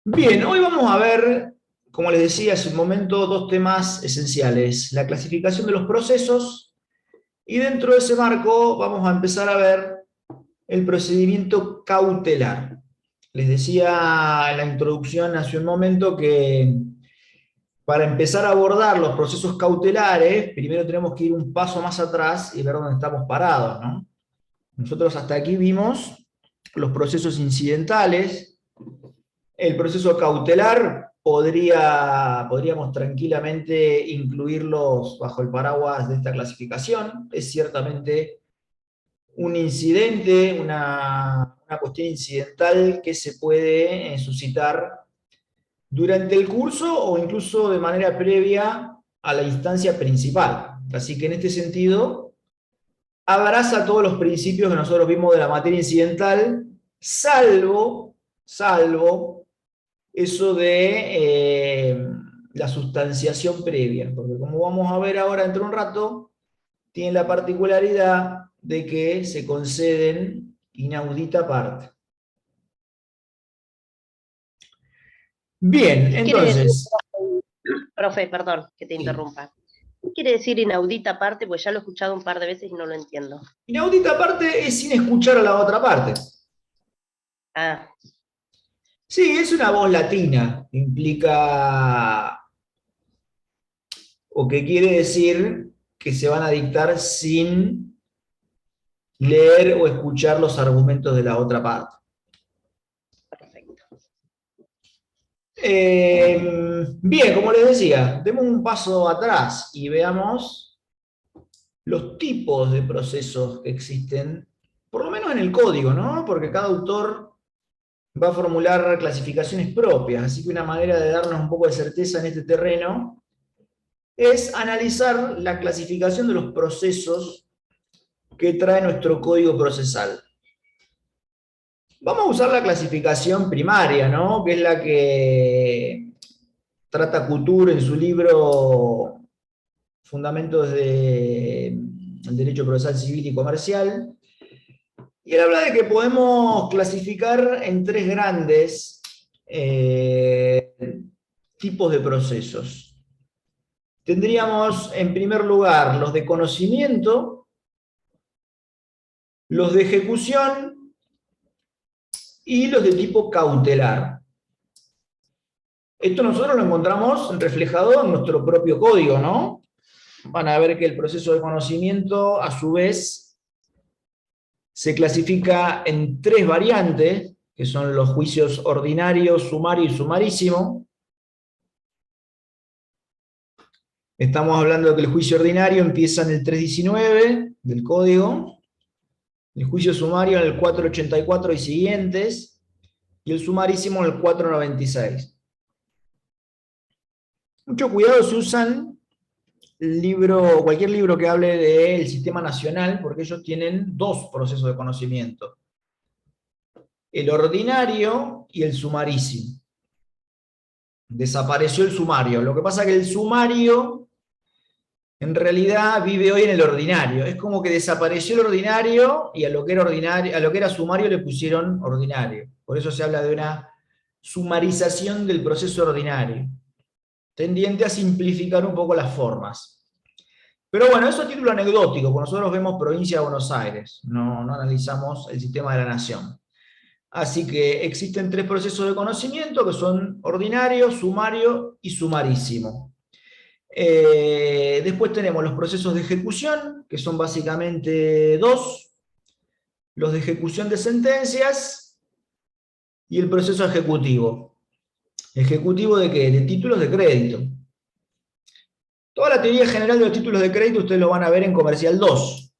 Bien, hoy vamos a ver, como les decía hace un momento, dos temas esenciales: la clasificación de los procesos, y dentro de ese marco vamos a empezar a ver el procedimiento cautelar. Les decía en la introducción hace un momento que para empezar a abordar los procesos cautelares, primero tenemos que ir un paso más atrás y ver dónde estamos parados, ¿no? Nosotros hasta aquí vimos los procesos incidentales. El proceso cautelar podríamos tranquilamente incluirlos bajo el paraguas de esta clasificación. Es ciertamente un incidente, una cuestión incidental que se puede suscitar durante el curso o incluso de manera previa a la instancia principal. Así que en este sentido, abraza todos los principios que nosotros vimos de la materia incidental, salvo eso de la sustanciación previa, porque como vamos a ver ahora dentro de un rato, tiene la particularidad de que se conceden inaudita parte. Bien, ¿Qué quiere decir, entonces, profe, perdón que te sí, interrumpa? ¿Qué quiere decir inaudita parte? Pues ya lo he escuchado un par de veces y no lo entiendo. inaudita parte es sin escuchar a la otra parte. Ah, Sí, es una voz latina, implica o que quiere decir que se van a dictar sin leer o escuchar los argumentos de la otra parte. perfecto. Bien, como les decía, demos un paso atrás y veamos los tipos de procesos que existen, por lo menos en el código, ¿no? Porque cada autor va a formular clasificaciones propias, así que una manera de darnos un poco de certeza en este terreno es analizar la clasificación de los procesos que trae nuestro código procesal. Vamos a usar la clasificación primaria, ¿no? Que es la que trata Couture en su libro Fundamentos del Derecho Procesal Civil y Comercial. Y él habla de que podemos clasificar en tres grandes tipos de procesos. Tendríamos en primer lugar los de conocimiento, los de ejecución y los de tipo cautelar. Esto nosotros lo encontramos reflejado en nuestro propio código, ¿no? Van a ver que el proceso de conocimiento, a su vez, se clasifica en tres variantes, que son los juicios ordinario, sumario y sumarísimo. Estamos hablando de que el juicio ordinario empieza en el 319 del código, el juicio sumario en el 484 y siguientes, y el sumarísimo en el 496. Mucho cuidado si usan cualquier libro que hable del sistema nacional, porque ellos tienen dos procesos de conocimiento: el ordinario y el sumarísimo. Desapareció el sumario. Lo que pasa es que el sumario en realidad vive hoy en el ordinario. Es como que desapareció el ordinario y a lo que era ordinario, a lo que era sumario le pusieron ordinario. Por eso se habla de una sumarización del proceso ordinario, tendiente a simplificar un poco las formas. Pero bueno, eso a título anecdótico, porque nosotros vemos provincia de Buenos Aires, no analizamos el sistema de la nación. Así que existen tres procesos de conocimiento que son ordinario, sumario y sumarísimo. Después tenemos los procesos de ejecución, que son básicamente dos: los de ejecución de sentencias y el proceso ejecutivo. ¿Ejecutivo de qué? De títulos de crédito. Toda la teoría general de los títulos de crédito ustedes lo van a ver en Comercial 2.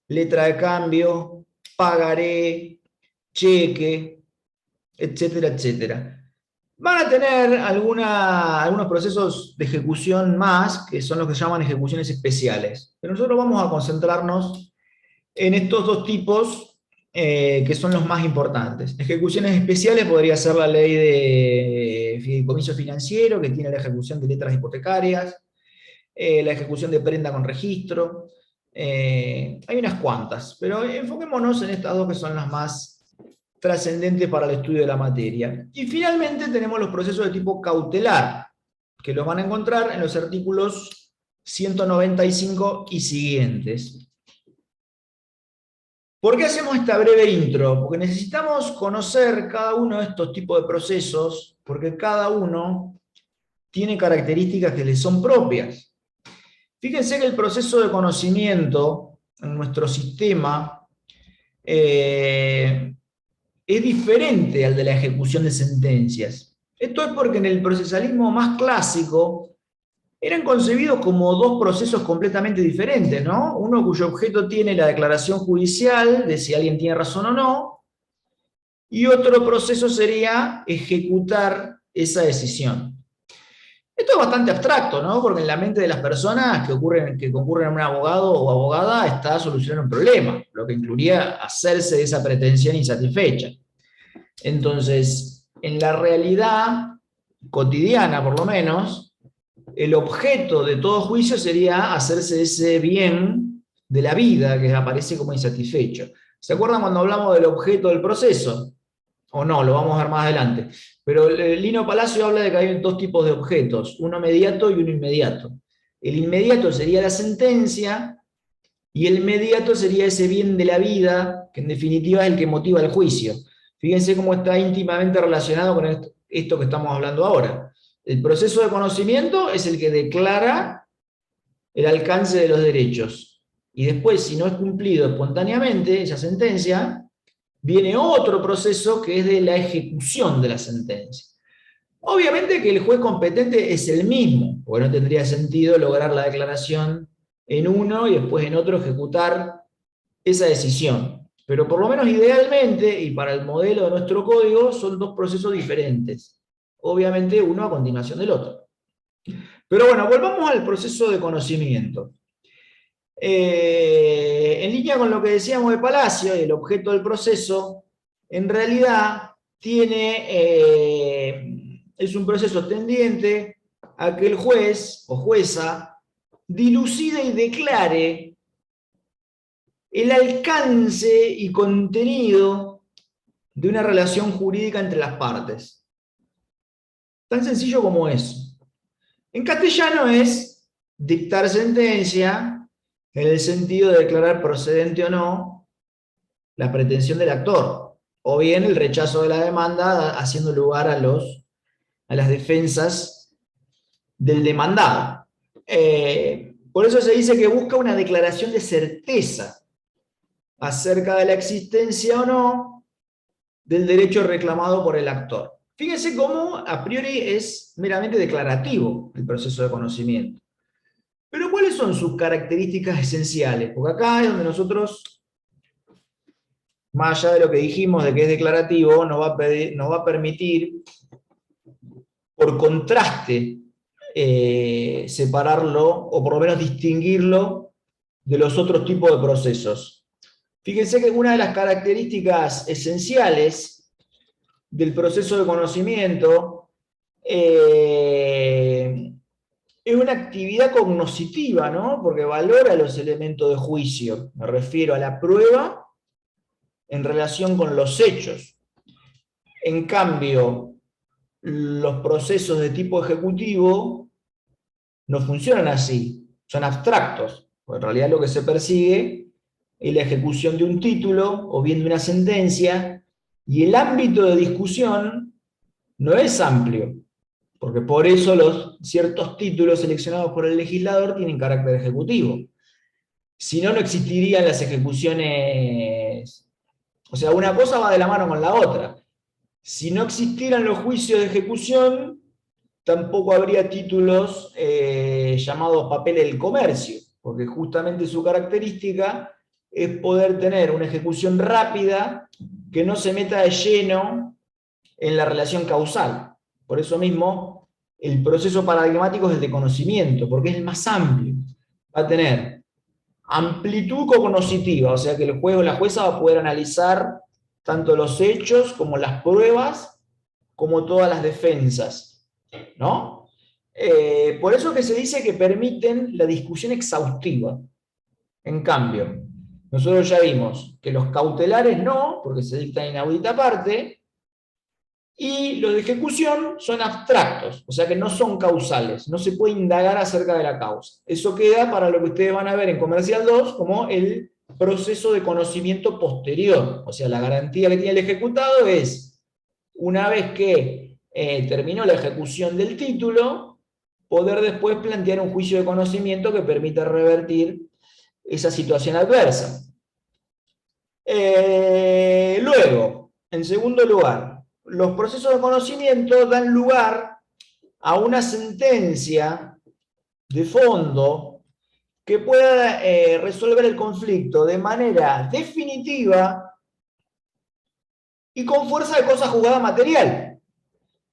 Letra de cambio, pagaré, cheque, etcétera, etcétera. Van a tener algunos procesos de ejecución más, que son los que se llaman ejecuciones especiales. Pero nosotros vamos a concentrarnos en estos dos tipos que son los más importantes. Ejecuciones especiales podría ser la ley de fideicomiso financiero, que tiene la ejecución de letras hipotecarias, la ejecución de prenda con registro. Hay unas cuantas, pero enfoquémonos en estas dos que son las más trascendentes para el estudio de la materia. Y finalmente tenemos los procesos de tipo cautelar, que los van a encontrar en los artículos 195 y siguientes. ¿Por qué hacemos esta breve intro? Porque necesitamos conocer cada uno de estos tipos de procesos, porque cada uno tiene características que le son propias. Fíjense que el proceso de conocimiento en nuestro sistema es diferente al de la ejecución de sentencias. Esto es porque en el procesalismo más clásico eran concebidos como dos procesos completamente diferentes, ¿no? Uno cuyo objeto tiene la declaración judicial de si alguien tiene razón o no, y otro proceso sería ejecutar esa decisión. Esto es bastante abstracto, ¿no? Porque en la mente de las personas que concurren a un abogado o abogada está solucionando un problema, lo que incluiría hacerse de esa pretensión insatisfecha. Entonces, en la realidad cotidiana, por lo menos, el objeto de todo juicio sería hacerse ese bien de la vida que aparece como insatisfecho. ¿Se acuerdan cuando hablamos del objeto del proceso? O no, lo vamos a ver más adelante. Pero Lino Palacio habla de que hay dos tipos de objetos, uno mediato y uno inmediato. El inmediato sería la sentencia y el mediato sería ese bien de la vida, que en definitiva es el que motiva el juicio. Fíjense cómo está íntimamente relacionado con esto que estamos hablando ahora. El proceso de conocimiento es el que declara el alcance de los derechos. Y después, si no es cumplido espontáneamente esa sentencia, viene otro proceso que es de la ejecución de la sentencia. Obviamente que el juez competente es el mismo, porque no tendría sentido lograr la declaración en uno y después en otro ejecutar esa decisión. Pero por lo menos idealmente, y para el modelo de nuestro código, son dos procesos diferentes. Obviamente uno a continuación del otro. Pero bueno, volvamos al proceso de conocimiento. En línea con lo que decíamos de Palacio, el objeto del proceso, en realidad es un proceso tendiente a que el juez o jueza dilucide y declare el alcance y contenido de una relación jurídica entre las partes. Tan sencillo como eso. En castellano es dictar sentencia en el sentido de declarar procedente o no la pretensión del actor, o bien el rechazo de la demanda haciendo lugar a las defensas del demandado. Por eso se dice que busca una declaración de certeza acerca de la existencia o no del derecho reclamado por el actor. Fíjense cómo a priori es meramente declarativo el proceso de conocimiento. Pero ¿cuáles son sus características esenciales? Porque acá es donde nosotros, más allá de lo que dijimos de que es declarativo, nos va a permitir, por contraste, separarlo, o por lo menos distinguirlo de los otros tipos de procesos. Fíjense que una de las características esenciales del proceso de conocimiento es una actividad cognoscitiva, ¿no? Porque valora los elementos de juicio. Me refiero a la prueba en relación con los hechos. En cambio, los procesos de tipo ejecutivo no funcionan así, son abstractos. En realidad lo que se persigue es la ejecución de un título o bien de una sentencia, y el ámbito de discusión no es amplio, porque por eso ciertos títulos seleccionados por el legislador tienen carácter ejecutivo. Si no, no existirían las ejecuciones. O sea, una cosa va de la mano con la otra. Si no existieran los juicios de ejecución, tampoco habría títulos llamados papeles del comercio, porque justamente su característica es poder tener una ejecución rápida que no se meta de lleno en la relación causal. Por eso mismo, el proceso paradigmático es el de conocimiento, porque es el más amplio. Va a tener amplitud cognoscitiva, o sea que el juez o la jueza va a poder analizar tanto los hechos como las pruebas, como todas las defensas, ¿no? Por eso que se dice que permiten la discusión exhaustiva. En cambio, Nosotros ya vimos que los cautelares no, porque se dictan inaudita parte, y los de ejecución son abstractos, o sea que no son causales, no se puede indagar acerca de la causa. Eso queda para lo que ustedes van a ver en Comercial 2 como el proceso de conocimiento posterior, o sea, la garantía que tiene el ejecutado es, una vez que terminó la ejecución del título, poder después plantear un juicio de conocimiento que permita revertir esa situación adversa. Luego, en segundo lugar, los procesos de conocimiento dan lugar a una sentencia de fondo que pueda resolver el conflicto de manera definitiva y con fuerza de cosa juzgada material.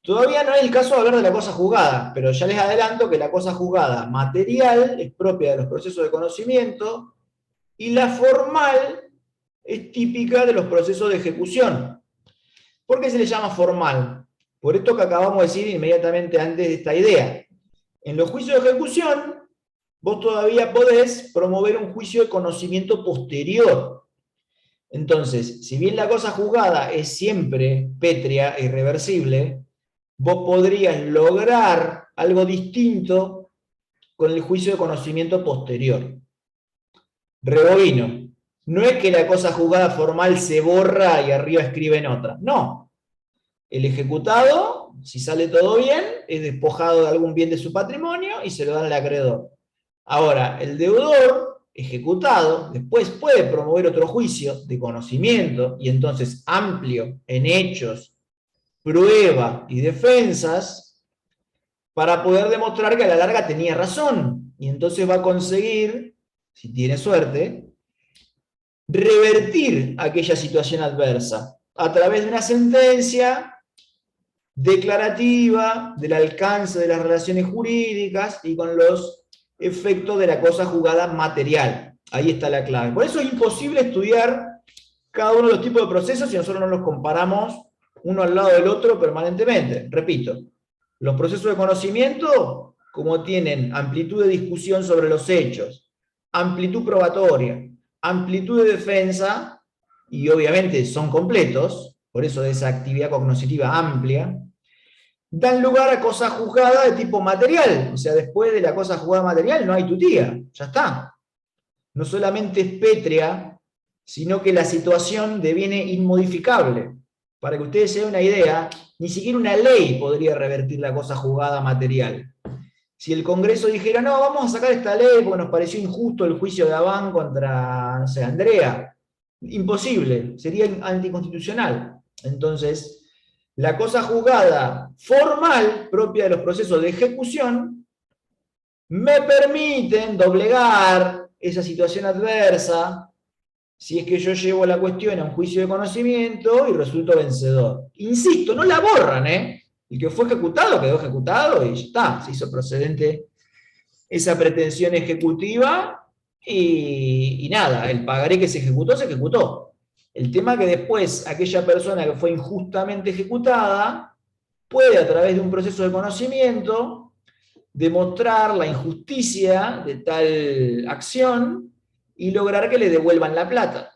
Todavía no es el caso de hablar de la cosa juzgada, pero ya les adelanto que la cosa juzgada material es propia de los procesos de conocimiento y la formal es típica de los procesos de ejecución. ¿Por qué se le llama formal? Por esto que acabamos de decir inmediatamente antes de esta idea. En los juicios de ejecución, vos todavía podés promover un juicio de conocimiento posterior. Entonces, si bien la cosa juzgada es siempre pétrea e irreversible, vos podrías lograr algo distinto con el juicio de conocimiento posterior. Rebobino. No es que la cosa juzgada formal se borra y arriba escriben otra. No. El ejecutado, si sale todo bien, es despojado de algún bien de su patrimonio y se lo da al acreedor. Ahora, el deudor ejecutado después puede promover otro juicio de conocimiento y entonces amplio en hechos, prueba y defensas para poder demostrar que a la larga tenía razón y entonces va a conseguir, si tiene suerte, revertir aquella situación adversa a través de una sentencia declarativa del alcance de las relaciones jurídicas y con los efectos de la cosa juzgada material. Ahí está la clave. Por eso es imposible estudiar cada uno de los tipos de procesos si nosotros no los comparamos uno al lado del otro permanentemente. Repito, los procesos de conocimiento, como tienen amplitud de discusión sobre los hechos, amplitud probatoria, amplitud de defensa, y obviamente son completos, por eso de esa actividad cognoscitiva amplia, dan lugar a cosa juzgada de tipo material. O sea, después de la cosa juzgada material no hay tutía, ya está. No solamente es pétrea, sino que la situación deviene inmodificable. Para que ustedes se den una idea, ni siquiera una ley podría revertir la cosa juzgada material. Si el Congreso dijera, no, vamos a sacar esta ley porque nos pareció injusto el juicio de Abán contra, no sé, Andrea, imposible, sería anticonstitucional. Entonces, la cosa juzgada formal, propia de los procesos de ejecución, me permiten doblegar esa situación adversa si es que yo llevo la cuestión a un juicio de conocimiento y resulto vencedor. Insisto, no la borran, ¿eh? El que fue ejecutado quedó ejecutado y ya está, se hizo procedente esa pretensión ejecutiva y nada, el pagaré que se ejecutó, se ejecutó. El tema es que después aquella persona que fue injustamente ejecutada puede a través de un proceso de conocimiento demostrar la injusticia de tal acción y lograr que le devuelvan la plata.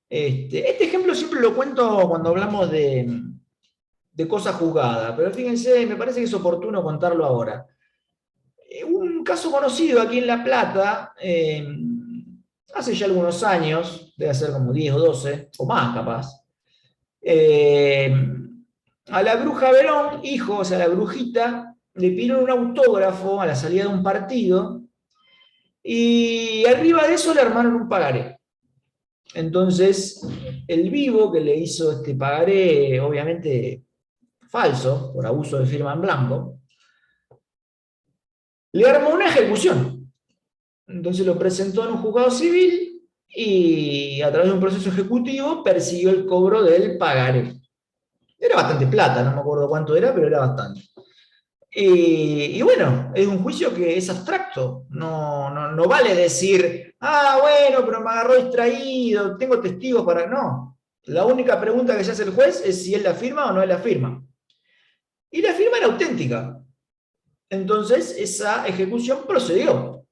Este ejemplo siempre lo cuento cuando hablamos de cosa juzgada, pero fíjense, me parece que es oportuno contarlo ahora. Un caso conocido aquí en La Plata, hace ya algunos años, debe ser como 10 o 12, o más capaz, a la bruja Verón, hijo, o sea, la brujita, le pidieron un autógrafo a la salida de un partido, y arriba de eso le armaron un pagaré. Entonces, el vivo que le hizo este pagaré, obviamente falso, por abuso de firma en blanco, le armó una ejecución. Entonces lo presentó en un juzgado civil y a través de un proceso ejecutivo persiguió el cobro del pagaré. Era bastante plata, no me acuerdo cuánto era, pero era bastante. Y bueno, es un juicio que es abstracto. No vale decir, ah, bueno, pero me agarró distraído, tengo testigos para... No. La única pregunta que se hace el juez es si él la firma o no él la firma. Y la firma era auténtica. Entonces esa ejecución procedió.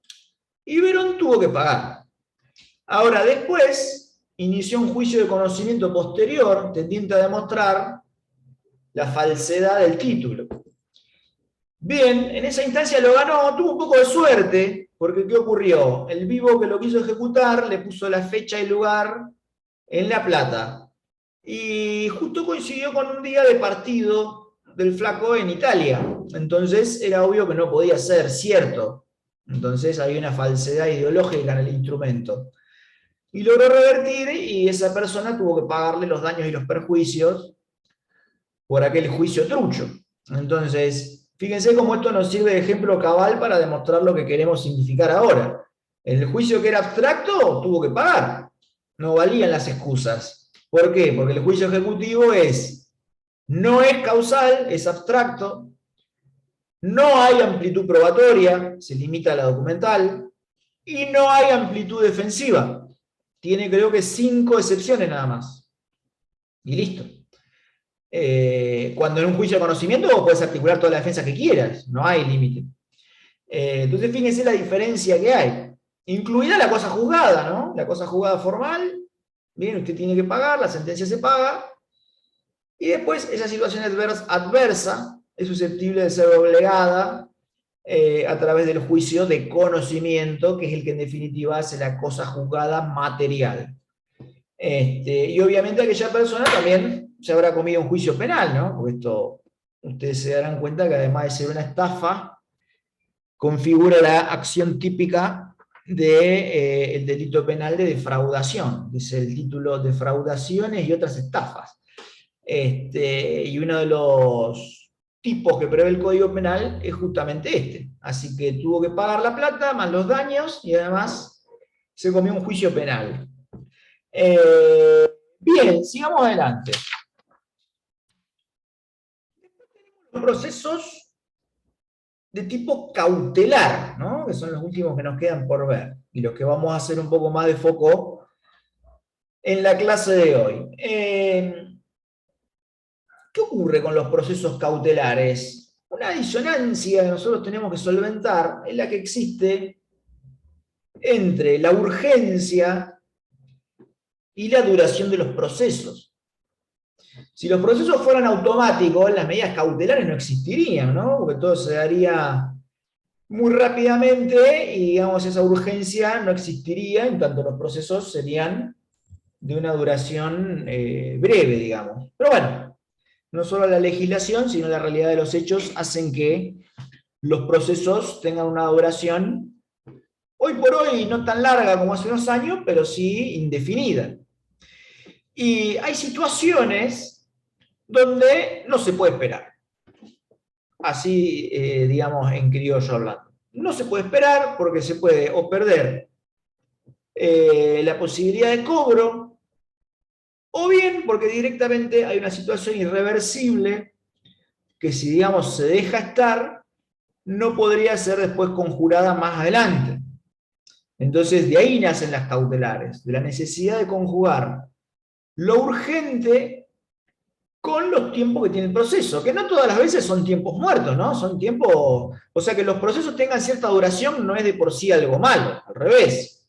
Y Verón tuvo que pagar. Ahora, después, inició un juicio de conocimiento posterior tendiente a demostrar la falsedad del título. Bien, en esa instancia lo ganó, tuvo un poco de suerte, porque ¿qué ocurrió? El vivo que lo quiso ejecutar le puso la fecha y lugar en La Plata. Y justo coincidió con un día de partido del Flaco en Italia. Entonces era obvio que no podía ser cierto. Entonces había una falsedad ideológica en el instrumento. Y logró revertir y esa persona tuvo que pagarle los daños y los perjuicios por aquel juicio trucho. Entonces, fíjense cómo esto nos sirve de ejemplo cabal para demostrar lo que queremos significar ahora. En el juicio que era abstracto, tuvo que pagar. No valían las excusas. ¿Por qué? Porque el juicio ejecutivo no es causal, es abstracto, no hay amplitud probatoria, se limita a la documental, y no hay amplitud defensiva. Tiene creo que 5 excepciones nada más. Y listo. Cuando en un juicio de conocimiento vos podés articular toda la defensa que quieras, no hay límite. Entonces fíjense la diferencia que hay. Incluida la cosa juzgada, ¿no? La cosa juzgada formal, bien, usted tiene que pagar, la sentencia se paga, y después esa situación adversa es susceptible de ser doblegada a través del juicio de conocimiento, que es el que en definitiva hace la cosa juzgada material. Y obviamente aquella persona también se habrá comido un juicio penal, ¿no? Porque esto, ustedes se darán cuenta que además de ser una estafa, configura la acción típica del delito penal de defraudación. Dice el título: defraudaciones y otras estafas. Y uno de los tipos que prevé el Código Penal es justamente este. Así que tuvo que pagar la plata, más los daños, y además se comió un juicio penal. Bien, sigamos adelante. Los procesos de tipo cautelar, ¿no? Que son los últimos que nos quedan por ver, y los que vamos a hacer un poco más de foco en la clase de hoy. ¿Qué ocurre con los procesos cautelares? Una disonancia que nosotros tenemos que solventar es la que existe entre la urgencia y la duración de los procesos. Si los procesos fueran automáticos, las medidas cautelares no existirían, ¿no? Porque todo se daría muy rápidamente y, digamos, esa urgencia no existiría, en tanto los procesos serían de una duración breve, digamos. Pero bueno, no solo la legislación, sino la realidad de los hechos hacen que los procesos tengan una duración, hoy por hoy no tan larga como hace unos años, pero sí indefinida. Y hay situaciones donde no se puede esperar. Así, digamos, en criollo hablando. No se puede esperar porque se puede o perder la posibilidad de cobro, o bien porque directamente hay una situación irreversible que, si, digamos, se deja estar, no podría ser después conjurada más adelante. Entonces, de ahí nacen las cautelares, de la necesidad de conjugar lo urgente con los tiempos que tiene el proceso, que no todas las veces son tiempos muertos, ¿no? Son tiempos, o sea, que los procesos tengan cierta duración no es de por sí algo malo, al revés.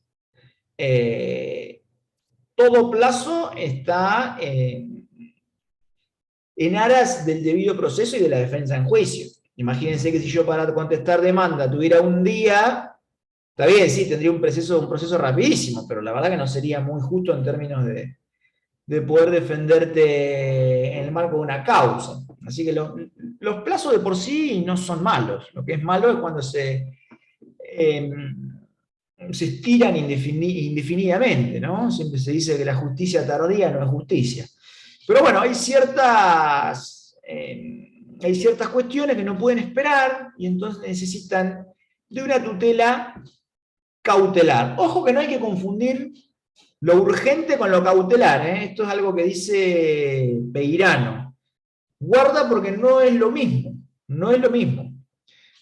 Todo plazo está en aras del debido proceso y de la defensa en juicio. Imagínense que si yo para contestar demanda tuviera un día, está bien, sí, tendría un proceso rapidísimo, pero la verdad que no sería muy justo en términos de poder defenderte en el marco de una causa. Así que los plazos de por sí no son malos. Lo que es malo es cuando se estiran indefinidamente, ¿no? Siempre se dice que la justicia tardía no es justicia. Pero bueno, hay ciertas cuestiones que no pueden esperar y entonces necesitan de una tutela cautelar. Ojo que no hay que confundir lo urgente con lo cautelar, ¿eh? Esto es algo que dice Peirano. Guarda, porque no es lo mismo, no es lo mismo.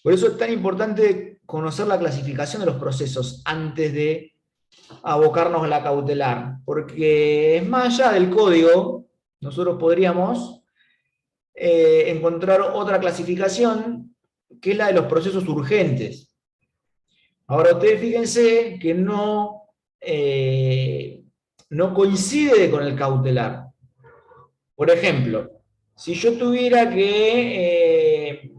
Por eso es tan importante conocer la clasificación de los procesos antes de abocarnos a la cautelar, porque es más allá del código, nosotros podríamos encontrar otra clasificación que es la de los procesos urgentes. Ahora ustedes fíjense que no no coincide con el cautelar. Por ejemplo, si yo tuviera que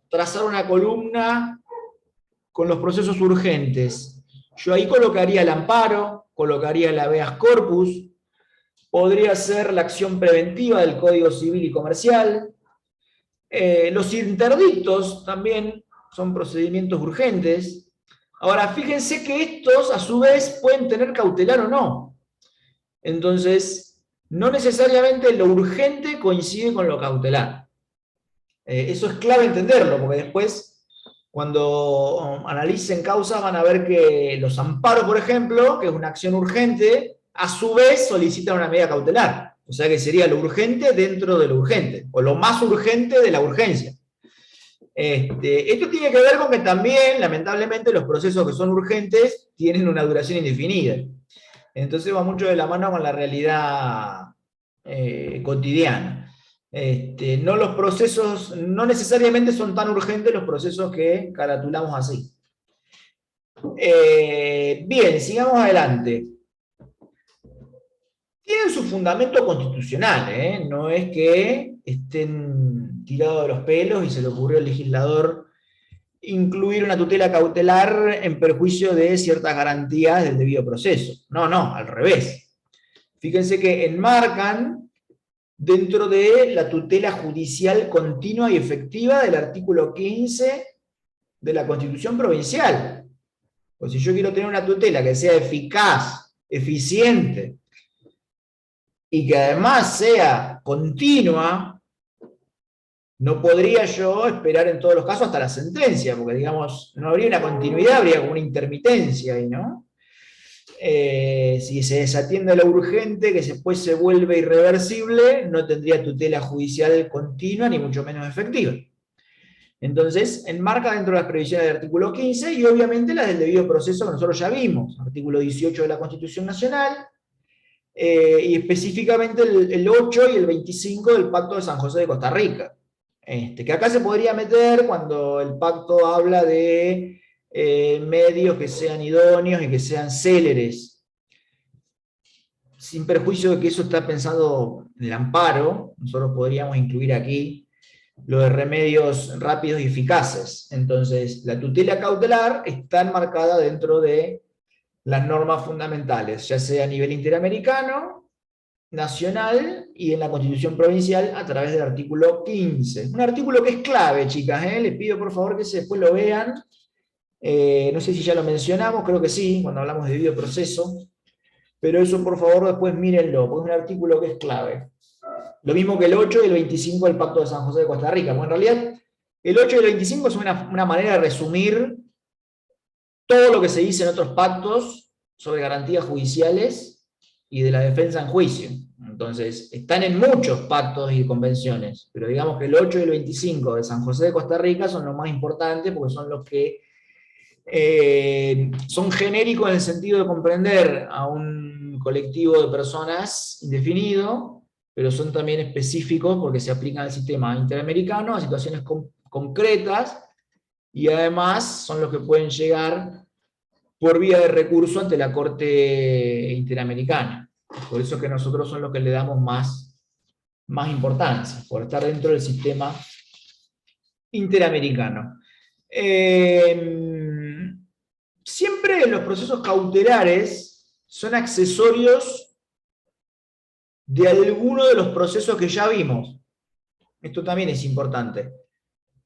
trazar una columna con los procesos urgentes, yo ahí colocaría el amparo, colocaría el habeas corpus, podría ser la acción preventiva del Código Civil y Comercial. Los interdictos también son procedimientos urgentes. Ahora, fíjense que estos, a su vez, pueden tener cautelar o no. Entonces, no necesariamente lo urgente coincide con lo cautelar. Eso es clave entenderlo, porque después, cuando analicen causas, van a ver que los amparos, por ejemplo, que es una acción urgente, a su vez solicitan una medida cautelar. O sea que sería lo urgente dentro de lo urgente, o lo más urgente de la urgencia. Esto tiene que ver con que también, lamentablemente, los procesos que son urgentes tienen una duración indefinida. Entonces va mucho de la mano con la realidad cotidiana. No los procesos, no necesariamente son tan urgentes los procesos que caratulamos así. Bien, sigamos adelante. Tienen su fundamento constitucional, no es que estén tirados de los pelos y se le ocurrió al legislador incluir una tutela cautelar en perjuicio de ciertas garantías del debido proceso. No, no, al revés. Fíjense que enmarcan dentro de la tutela judicial continua y efectiva del artículo 15 de la Constitución Provincial. Pues si yo quiero tener una tutela que sea eficaz, eficiente, y que además sea continua, no podría yo esperar en todos los casos hasta la sentencia, porque digamos, no habría una continuidad, habría como una intermitencia ahí, ¿no? Si se desatiende lo urgente, que después se vuelve irreversible, no tendría tutela judicial continua, ni mucho menos efectiva. Entonces, enmarca dentro de las previsiones del artículo 15 y obviamente las del debido proceso que nosotros ya vimos, artículo 18 de la Constitución Nacional, y específicamente el 8 y el 25 del Pacto de San José de Costa Rica. Que acá se podría meter cuando el pacto habla de medios que sean idóneos y que sean céleres. Sin perjuicio de que eso está pensado en el amparo, nosotros podríamos incluir aquí lo de remedios rápidos y eficaces. Entonces, la tutela cautelar está enmarcada dentro de las normas fundamentales, ya sea a nivel interamericano, nacional y en la Constitución Provincial a través del artículo 15. Un artículo que es clave, chicas, les pido por favor que después lo vean. No sé si ya lo mencionamos, creo que sí, cuando hablamos de debido proceso, pero eso por favor después mírenlo, porque es un artículo que es clave. Lo mismo que el 8 y el 25 del Pacto de San José de Costa Rica. Bueno, en realidad, el 8 y el 25 es una manera de resumir todo lo que se dice en otros pactos sobre garantías judiciales y de la defensa en juicio. Entonces, están en muchos pactos y convenciones, pero digamos que el 8 y el 25 de San José de Costa Rica son los más importantes porque son los que son genéricos en el sentido de comprender a un colectivo de personas indefinido, pero son también específicos porque se aplican al sistema interamericano, a situaciones concretas, y además son los que pueden llegar por vía de recurso ante la Corte Interamericana. Por eso es que nosotros son los que le damos más importancia, por estar dentro del sistema interamericano. Siempre los procesos cautelares son accesorios de alguno de los procesos que ya vimos. Esto también es importante.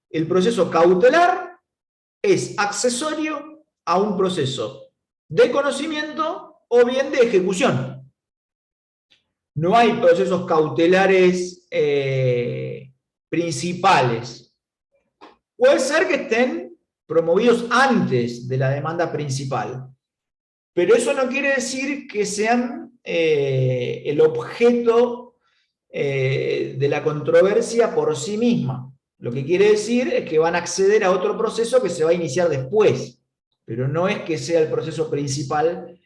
El proceso cautelar es accesorio a un proceso de conocimiento o bien de ejecución. No hay procesos cautelares principales. Puede ser que estén promovidos antes de la demanda principal, pero eso no quiere decir que sean el objeto de la controversia por sí misma. Lo que quiere decir es que van a acceder a otro proceso que se va a iniciar después, pero no es que sea el proceso principal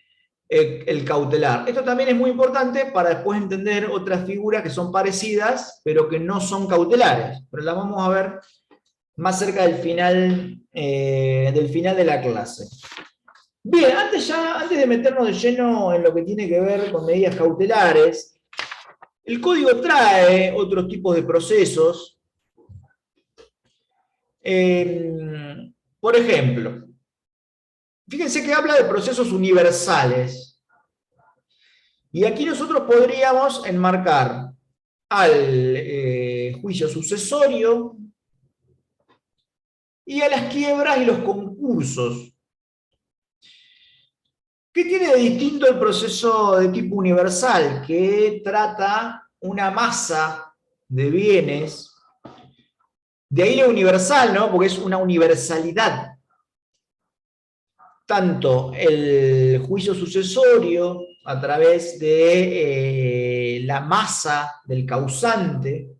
el cautelar. Esto también es muy importante para después entender otras figuras que son parecidas, pero que no son cautelares, pero las vamos a ver más cerca del final de la clase. Bien, antes de meternos de lleno en lo que tiene que ver con medidas cautelares, el código trae otros tipos de procesos. Por ejemplo, fíjense que habla de procesos universales. Y aquí nosotros podríamos enmarcar al juicio sucesorio y a las quiebras y los concursos. ¿Qué tiene de distinto el proceso de tipo universal? Que trata una masa de bienes, de ahí lo universal, ¿no? Porque es una universalidad. Tanto el juicio sucesorio, a través de la masa del causante,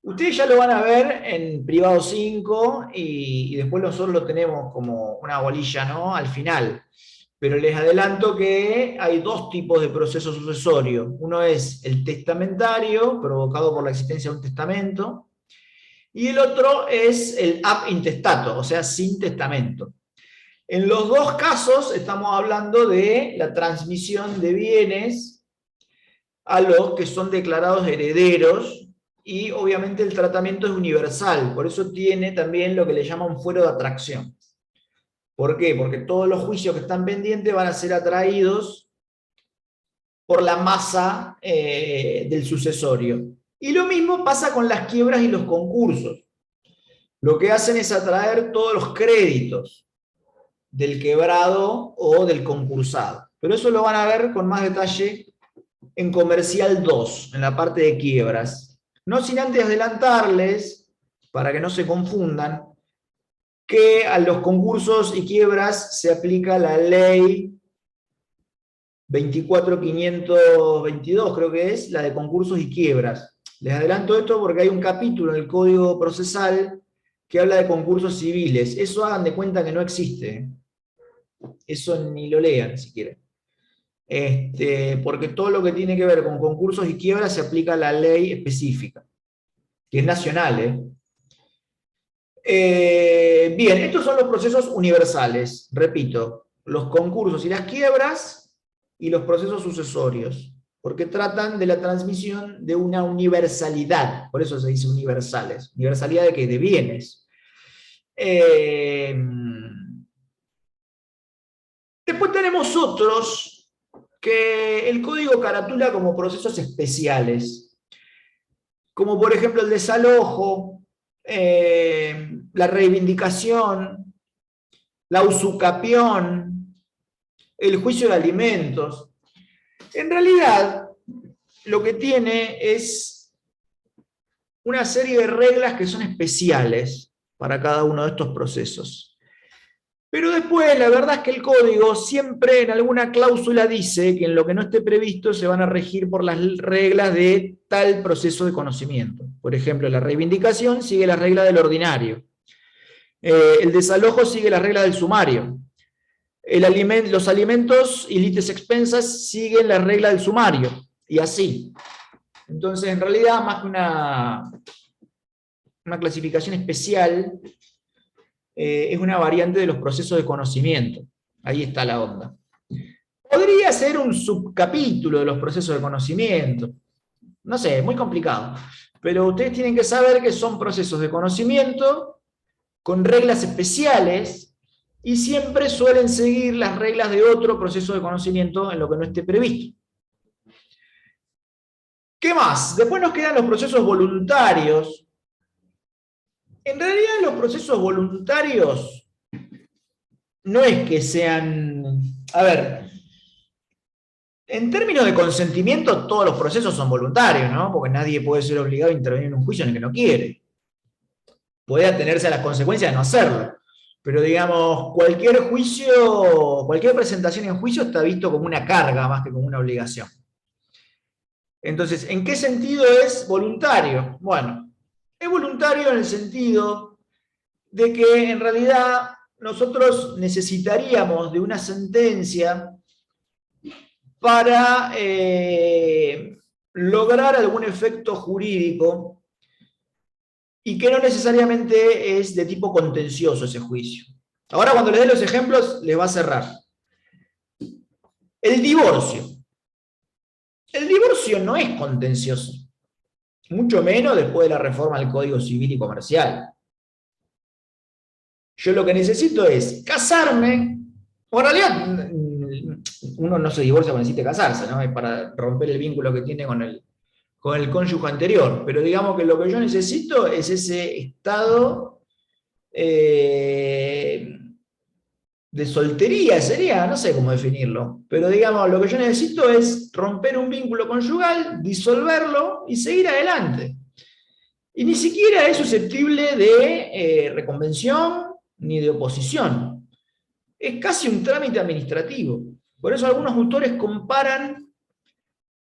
ustedes ya lo van a ver en privado 5 y después nosotros lo tenemos como una bolilla, ¿no? Al final. Pero les adelanto que hay dos tipos de proceso sucesorio. Uno es el testamentario, provocado por la existencia de un testamento, y el otro es el ab intestato, o sea, sin testamento. En los dos casos estamos hablando de la transmisión de bienes a los que son declarados herederos, y obviamente el tratamiento es universal, por eso tiene también lo que le llaman fuero de atracción. ¿Por qué? Porque todos los juicios que están pendientes van a ser atraídos por la masa del sucesorio. Y lo mismo pasa con las quiebras y los concursos. Lo que hacen es atraer todos los créditos del quebrado o del concursado. Pero eso lo van a ver con más detalle en Comercial 2, en la parte de quiebras. No sin antes adelantarles, para que no se confundan, que a los concursos y quiebras se aplica la ley 24.522, creo que es, la de concursos y quiebras. Les adelanto esto porque hay un capítulo en el Código Procesal que habla de concursos civiles. Eso hagan de cuenta que no existe. Eso ni lo lean siquiera. Porque todo lo que tiene que ver con concursos y quiebras se aplica a la ley específica, que es nacional, bien, estos son los procesos universales, repito, los concursos y las quiebras y los procesos sucesorios, porque tratan de la transmisión de una universalidad, por eso se dice universales. ¿Universalidad de qué? De bienes. Después tenemos otros que el código caratula como procesos especiales, como por ejemplo el desalojo, la reivindicación, la usucapión, el juicio de alimentos. En realidad, lo que tiene es una serie de reglas que son especiales para cada uno de estos procesos. Pero después, la verdad es que el código siempre en alguna cláusula dice que en lo que no esté previsto se van a regir por las reglas de tal proceso de conocimiento. Por ejemplo, la reivindicación sigue la regla del ordinario. El desalojo sigue la regla del sumario. Los alimentos y litis expensas siguen la regla del sumario. Y así. Entonces, en realidad, más que una clasificación especial, es una variante de los procesos de conocimiento. Ahí está la onda. Podría ser un subcapítulo de los procesos de conocimiento. No sé, muy complicado. Pero ustedes tienen que saber que son procesos de conocimiento con reglas especiales y siempre suelen seguir las reglas de otro proceso de conocimiento en lo que no esté previsto. ¿Qué más? Después nos quedan los procesos voluntarios. En realidad los procesos voluntarios no es que sean... A ver, en términos de consentimiento todos los procesos son voluntarios, ¿no? Porque nadie puede ser obligado a intervenir en un juicio en el que no quiere. Puede atenerse a las consecuencias de no hacerlo. Pero digamos, cualquier juicio, cualquier presentación en juicio está visto como una carga más que como una obligación. Entonces, ¿en qué sentido es voluntario? Bueno, es voluntario en el sentido de que en realidad nosotros necesitaríamos de una sentencia para lograr algún efecto jurídico y que no necesariamente es de tipo contencioso ese juicio. Ahora cuando les dé los ejemplos les va a cerrar. El divorcio. El divorcio no es contencioso, mucho menos después de la reforma del Código Civil y Comercial. Yo lo que necesito es casarme, o en realidad uno no se divorcia cuando necesite casarse, ¿no? Es para romper el vínculo que tiene con el cónyuge anterior, pero digamos que lo que yo necesito es ese estado de soltería, sería, no sé cómo definirlo, pero digamos, lo que yo necesito es romper un vínculo conyugal, disolverlo y seguir adelante. Y ni siquiera es susceptible de reconvención ni de oposición. Es casi un trámite administrativo. Por eso algunos autores comparan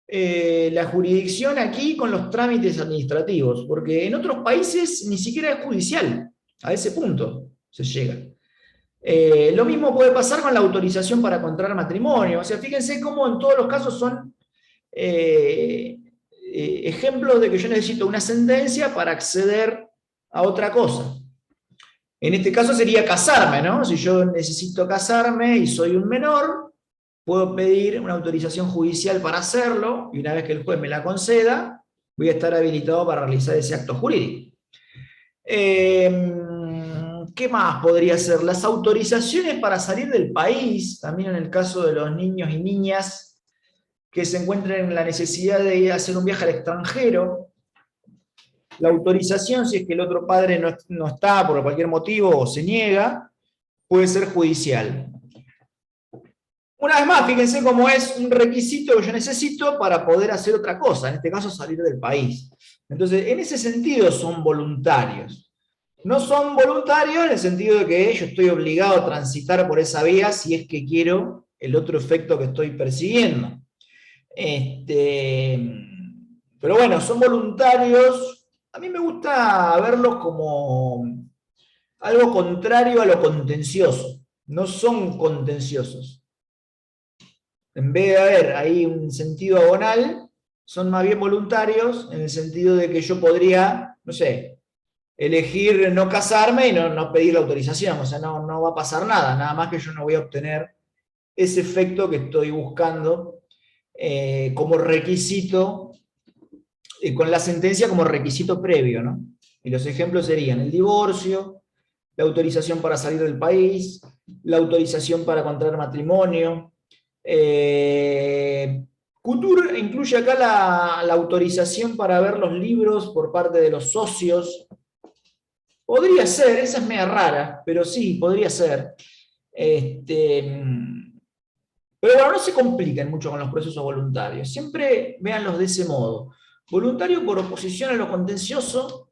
la jurisdicción aquí con los trámites administrativos, porque en otros países ni siquiera es judicial. A ese punto se llega. Lo mismo puede pasar con la autorización para contraer matrimonio. O sea, fíjense cómo en todos los casos son ejemplos de que yo necesito una sentencia para acceder a otra cosa. En este caso sería casarme, ¿no? Si yo necesito casarme y soy un menor, puedo pedir una autorización judicial para hacerlo, y una vez que el juez me la conceda, voy a estar habilitado para realizar ese acto jurídico. ¿Qué más podría ser? Las autorizaciones para salir del país, también en el caso de los niños y niñas que se encuentren en la necesidad de ir a hacer un viaje al extranjero. La autorización, si es que el otro padre no está por cualquier motivo o se niega, puede ser judicial. Una vez más, fíjense cómo es un requisito que yo necesito para poder hacer otra cosa, en este caso salir del país. Entonces, en ese sentido son voluntarios. No son voluntarios en el sentido de que yo estoy obligado a transitar por esa vía si es que quiero el otro efecto que estoy persiguiendo. Pero bueno, son voluntarios. A mí me gusta verlos como algo contrario a lo contencioso. No son contenciosos. En vez de haber ahí un sentido agonal, son más bien voluntarios en el sentido de que yo podría, no sé, elegir no casarme y no pedir la autorización. O sea, no va a pasar nada más que yo no voy a obtener ese efecto que estoy buscando como requisito, con la sentencia como requisito previo, ¿no? Y los ejemplos serían el divorcio, la autorización para salir del país, la autorización para contraer matrimonio. Couture incluye acá la autorización para ver los libros por parte de los socios. Podría ser, esa es media rara, pero sí, podría ser. Pero bueno, no se compliquen mucho con los procesos voluntarios. Siempre véanlos de ese modo. Voluntario por oposición a lo contencioso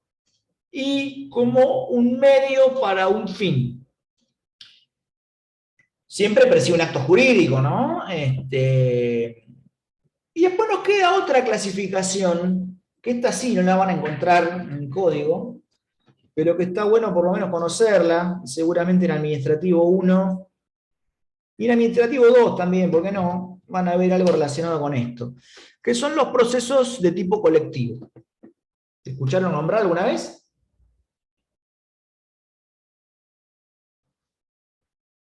y como un medio para un fin. Siempre persigue un acto jurídico, ¿no? Y después nos queda otra clasificación, que esta sí no la van a encontrar en el código, pero que está bueno por lo menos conocerla, seguramente en Administrativo 1, y en Administrativo 2 también, ¿por qué no? Van a ver algo relacionado con esto, que son los procesos de tipo colectivo. ¿Te escucharon nombrar alguna vez?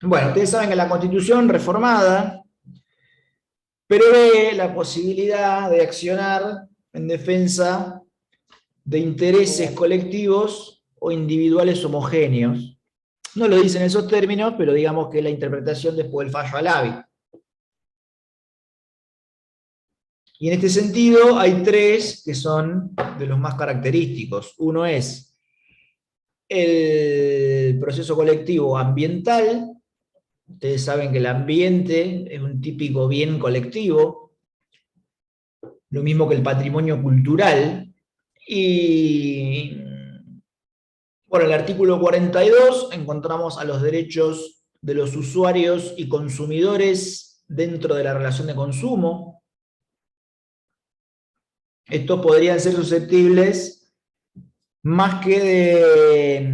Bueno, ustedes saben que la Constitución reformada prevé la posibilidad de accionar en defensa de intereses colectivos o individuales homogéneos. No lo dicen esos términos, pero digamos que es la interpretación después del fallo Alavi. Y en este sentido hay tres que son de los más característicos. Uno es el proceso colectivo ambiental. Ustedes saben que el ambiente es un típico bien colectivo, lo mismo que el patrimonio cultural. Y bueno, en el artículo 42 encontramos a los derechos de los usuarios y consumidores dentro de la relación de consumo. Estos podrían ser susceptibles más que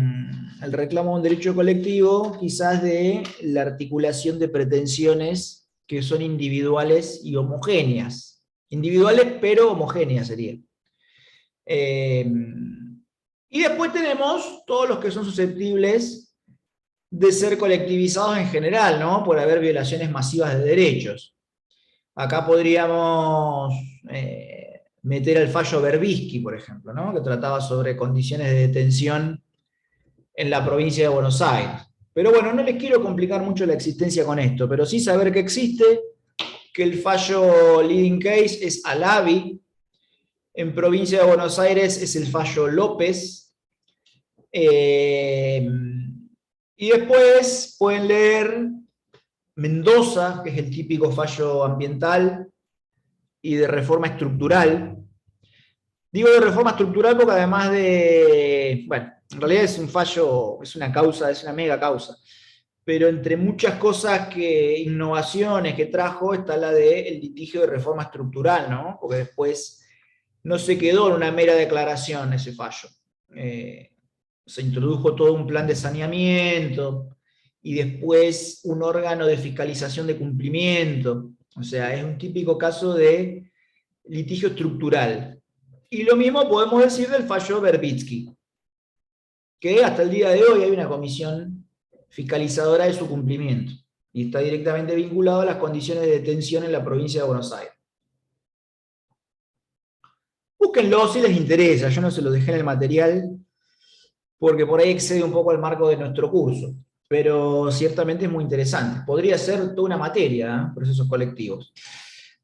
del reclamo de un derecho colectivo, quizás de la articulación de pretensiones que son individuales y homogéneas. Individuales pero homogéneas serían. Y después tenemos todos los que son susceptibles de ser colectivizados en general, ¿no? Por haber violaciones masivas de derechos. Acá podríamos meter el fallo Berbisky, por ejemplo, ¿no? Que trataba sobre condiciones de detención en la provincia de Buenos Aires. Pero bueno, no les quiero complicar mucho la existencia con esto, pero sí saber que existe, que el fallo leading case es Alavi, en provincia de Buenos Aires es el fallo López, y después pueden leer Mendoza, que es el típico fallo ambiental y de reforma estructural. Digo de reforma estructural porque además de, bueno, en realidad es un fallo, es una causa, es una mega causa, pero entre muchas cosas innovaciones que trajo está la del litigio de reforma estructural, ¿no? Porque después no se quedó en una mera declaración ese fallo. Se introdujo todo un plan de saneamiento y después un órgano de fiscalización de cumplimiento. O sea, es un típico caso de litigio estructural. Y lo mismo podemos decir del fallo Berbitsky, que hasta el día de hoy hay una comisión fiscalizadora de su cumplimiento y está directamente vinculado a las condiciones de detención en la provincia de Buenos Aires. Búsquenlo si les interesa, yo no se lo dejé en el material porque por ahí excede un poco al marco de nuestro curso, pero ciertamente es muy interesante. Podría ser toda una materia, procesos colectivos.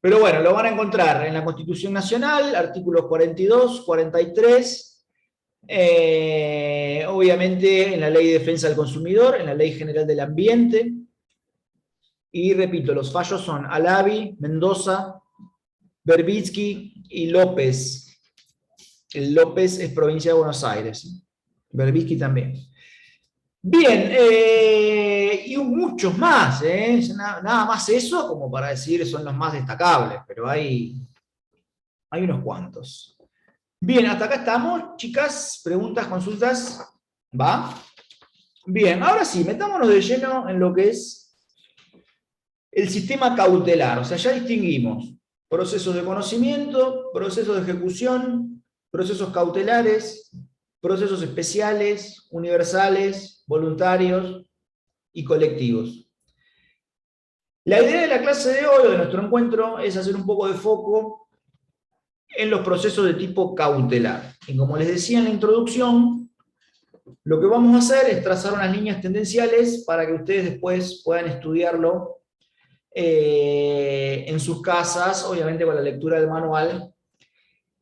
Pero bueno, lo van a encontrar en la Constitución Nacional, artículos 42, 43, obviamente en la Ley de Defensa del Consumidor, en la Ley General del Ambiente, y repito, los fallos son Alavi, Mendoza, Berbitsky y López. El López es provincia de Buenos Aires. Berbitsky también. Bien, y muchos más, nada más eso como para decir son los más destacables, pero hay unos cuantos. Bien, hasta acá estamos, chicas, preguntas, consultas, ¿va? Bien, ahora sí, metámonos de lleno en lo que es el sistema cautelar, o sea, ya distinguimos procesos de conocimiento, procesos de ejecución, procesos cautelares, procesos especiales, universales, voluntarios y colectivos. La idea de la clase de hoy, o de nuestro encuentro, es hacer un poco de foco en los procesos de tipo cautelar. Y como les decía en la introducción, lo que vamos a hacer es trazar unas líneas tendenciales para que ustedes después puedan estudiarlo en sus casas, obviamente con la lectura del manual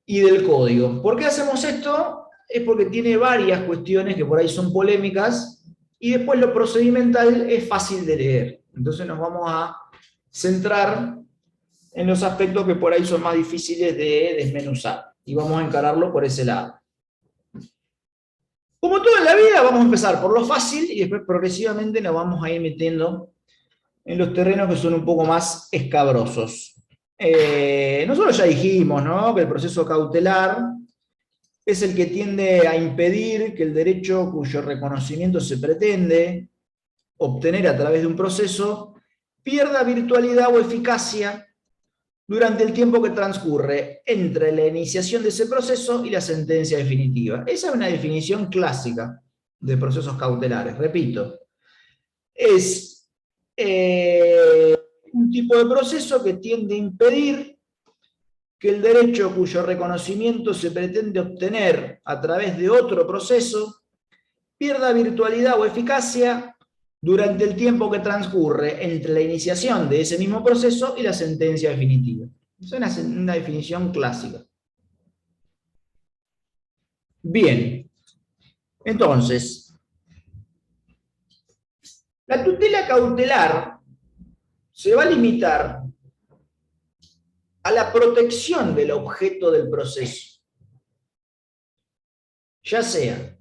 y del código. ¿Por qué hacemos esto? Es porque tiene varias cuestiones que por ahí son polémicas y después lo procedimental es fácil de leer. Entonces nos vamos a centrar en los aspectos que por ahí son más difíciles de desmenuzar y vamos a encararlo por ese lado. Como todo en la vida, vamos a empezar por lo fácil y después progresivamente nos vamos a ir metiendo en los terrenos que son un poco más escabrosos. Nosotros ya dijimos, ¿no?, que el proceso cautelar es el que tiende a impedir que el derecho cuyo reconocimiento se pretende obtener a través de un proceso pierda virtualidad o eficacia durante el tiempo que transcurre entre la iniciación de ese proceso y la sentencia definitiva. Esa es una definición clásica de procesos cautelares. Repito, es un tipo de proceso que tiende a impedir que el derecho cuyo reconocimiento se pretende obtener a través de otro proceso pierda virtualidad o eficacia durante el tiempo que transcurre entre la iniciación de ese mismo proceso y la sentencia definitiva. Es una definición clásica. Bien, entonces, la tutela cautelar se va a limitar a la protección del objeto del proceso, ya sea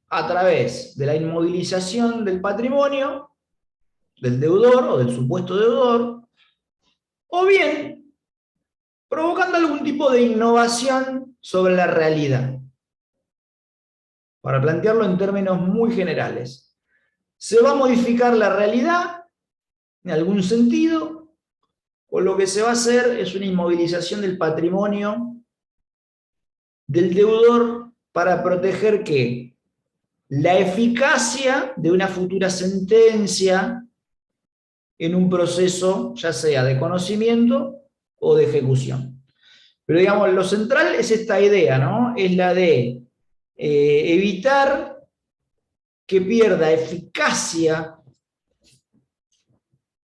a través de la inmovilización del patrimonio del deudor o del supuesto deudor, o bien provocando algún tipo de innovación sobre la realidad. Para plantearlo en términos muy generales, se va a modificar la realidad en algún sentido, o lo que se va a hacer es una inmovilización del patrimonio del deudor para proteger ¿qué? La eficacia de una futura sentencia en un proceso, ya sea de conocimiento o de ejecución. Pero digamos, lo central es esta idea, ¿no? Es la de evitar que pierda eficacia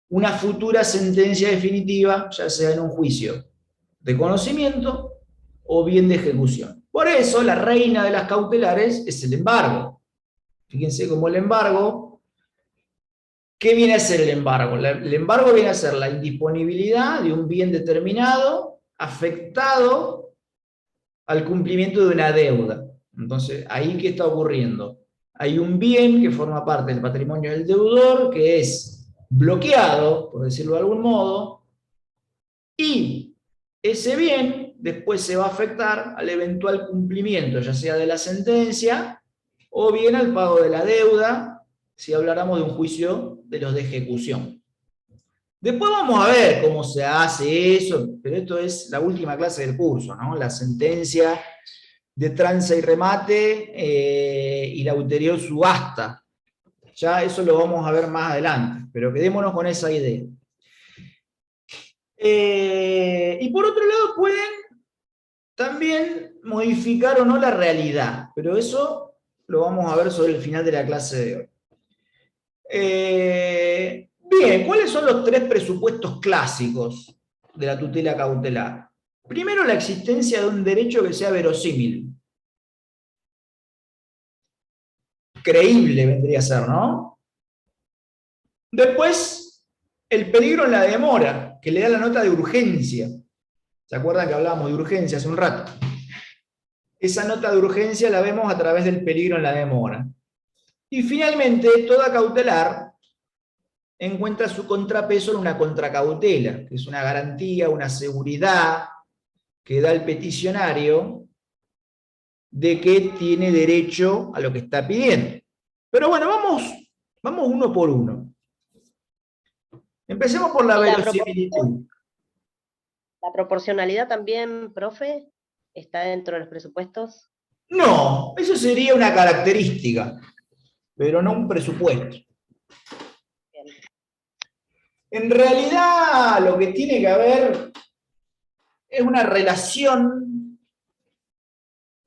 una futura sentencia definitiva, ya sea en un juicio de conocimiento o bien de ejecución. Por eso la reina de las cautelares es el embargo. Fíjense cómo el embargo, ¿qué viene a ser el embargo? El embargo viene a ser la indisponibilidad de un bien determinado afectado al cumplimiento de una deuda. Entonces, ¿ahí qué está ocurriendo? Hay un bien que forma parte del patrimonio del deudor que es bloqueado, por decirlo de algún modo, y ese bien después se va a afectar al eventual cumplimiento, ya sea de la sentencia o bien al pago de la deuda, si habláramos de un juicio de los de ejecución. Después vamos a ver cómo se hace eso, pero esto es la última clase del curso, ¿no? La sentencia de tranza y remate y la ulterior subasta. Ya eso lo vamos a ver más adelante, pero quedémonos con esa idea. Y por otro lado pueden también modificar o no la realidad, pero eso lo vamos a ver sobre el final de la clase de hoy. Bien, ¿cuáles son los tres presupuestos clásicos de la tutela cautelar? Primero, la existencia de un derecho que sea verosímil. Creíble vendría a ser, ¿no? Después, el peligro en la demora, que le da la nota de urgencia. ¿Se acuerdan que hablábamos de urgencia hace un rato? Esa nota de urgencia la vemos a través del peligro en la demora. Y finalmente, toda cautelar encuentra su contrapeso en una contracautela, que es una garantía, una seguridad que da el peticionario de que tiene derecho a lo que está pidiendo. Pero bueno, vamos uno por uno. Empecemos por la verosimilitud. ¿La proporcionalidad también, profe, está dentro de los presupuestos? No, eso sería una característica, pero no un presupuesto. Bien. En realidad, lo que tiene que haber es una relación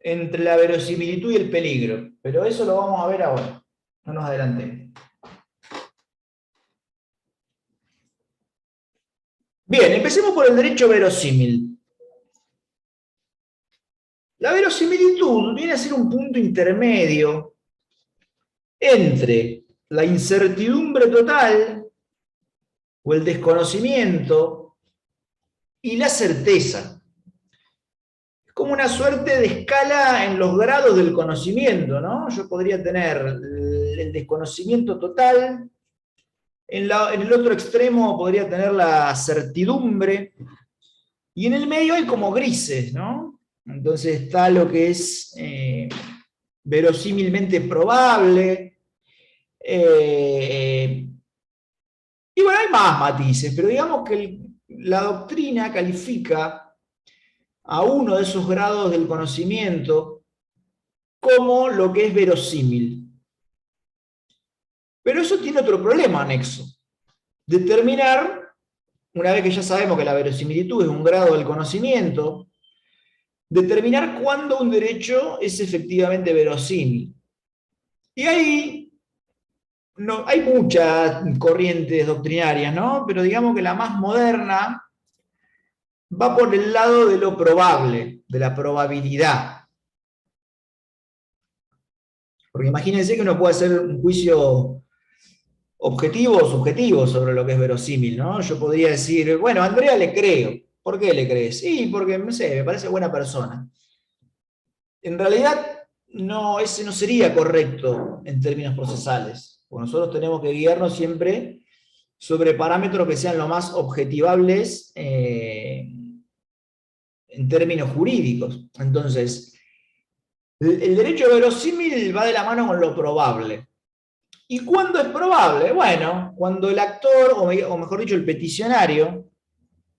entre la verosimilitud y el peligro, pero eso lo vamos a ver ahora, no nos adelantemos. Bien, empecemos por el derecho verosímil. La verosimilitud viene a ser un punto intermedio entre la incertidumbre total o el desconocimiento y la certeza. Es como una suerte de escala en los grados del conocimiento, ¿no? Yo podría tener el desconocimiento total, en el otro extremo podría tener la certidumbre, y en el medio hay como grises, ¿no? Entonces está lo que es verosímilmente probable, y bueno, hay más matices, pero digamos que la doctrina califica a uno de esos grados del conocimiento como lo que es verosímil. Pero eso tiene otro problema anexo. Determinar, una vez que ya sabemos que la verosimilitud es un grado del conocimiento, determinar cuándo un derecho es efectivamente verosímil. Y ahí no, hay muchas corrientes doctrinarias, ¿no? Pero digamos que la más moderna va por el lado de lo probable, de la probabilidad. Porque imagínense que uno puede hacer un juicio objetivo o subjetivo sobre lo que es verosímil, ¿no? Yo podría decir, bueno, a Andrea le creo. ¿Por qué le crees? Sí, porque, no sé, me parece buena persona. En realidad, no, ese no sería correcto en términos procesales. Porque nosotros tenemos que guiarnos siempre sobre parámetros que sean lo más objetivables en términos jurídicos. Entonces, el derecho verosímil va de la mano con lo probable. ¿Y cuándo es probable? Bueno, cuando el actor, o mejor dicho, el peticionario,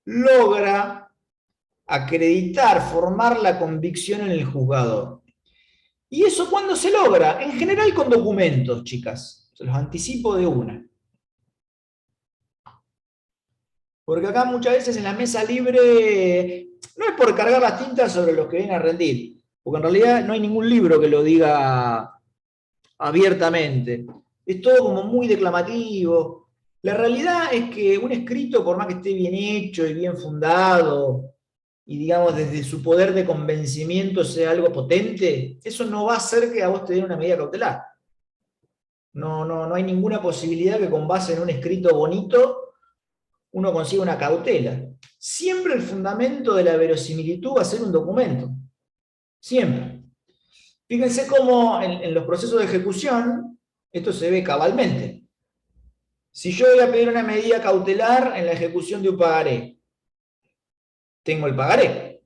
logra acreditar, formar la convicción en el juzgador. ¿Y eso cuándo se logra? En general con documentos, chicas. Se los anticipo de una. Porque acá muchas veces en la mesa libre, no es por cargar las tintas sobre los que vienen a rendir, porque en realidad no hay ningún libro que lo diga abiertamente. Es todo como muy declamativo. La realidad es que un escrito, por más que esté bien hecho y bien fundado, y digamos desde su poder de convencimiento sea algo potente, eso no va a hacer que a vos te den una medida cautelar. No hay ninguna posibilidad que con base en un escrito bonito uno consiga una cautela. Siempre el fundamento de la verosimilitud va a ser un documento. Siempre. Fíjense cómo en los procesos de ejecución esto se ve cabalmente. Si yo voy a pedir una medida cautelar en la ejecución de un pagaré, tengo el pagaré,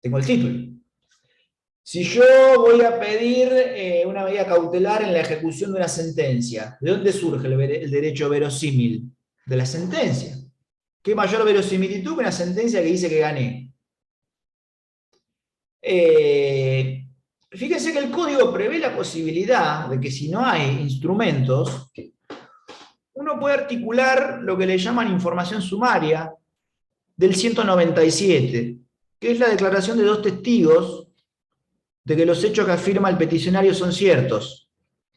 tengo el título. Si yo voy a pedir una medida cautelar en la ejecución de una sentencia, ¿de dónde surge el derecho verosímil? De la sentencia. ¿Qué mayor verosimilitud que una sentencia que dice que gané? Fíjense que el código prevé la posibilidad de que si no hay instrumentos, uno puede articular lo que le llaman información sumaria del 197, que es la declaración de dos testigos de que los hechos que afirma el peticionario son ciertos.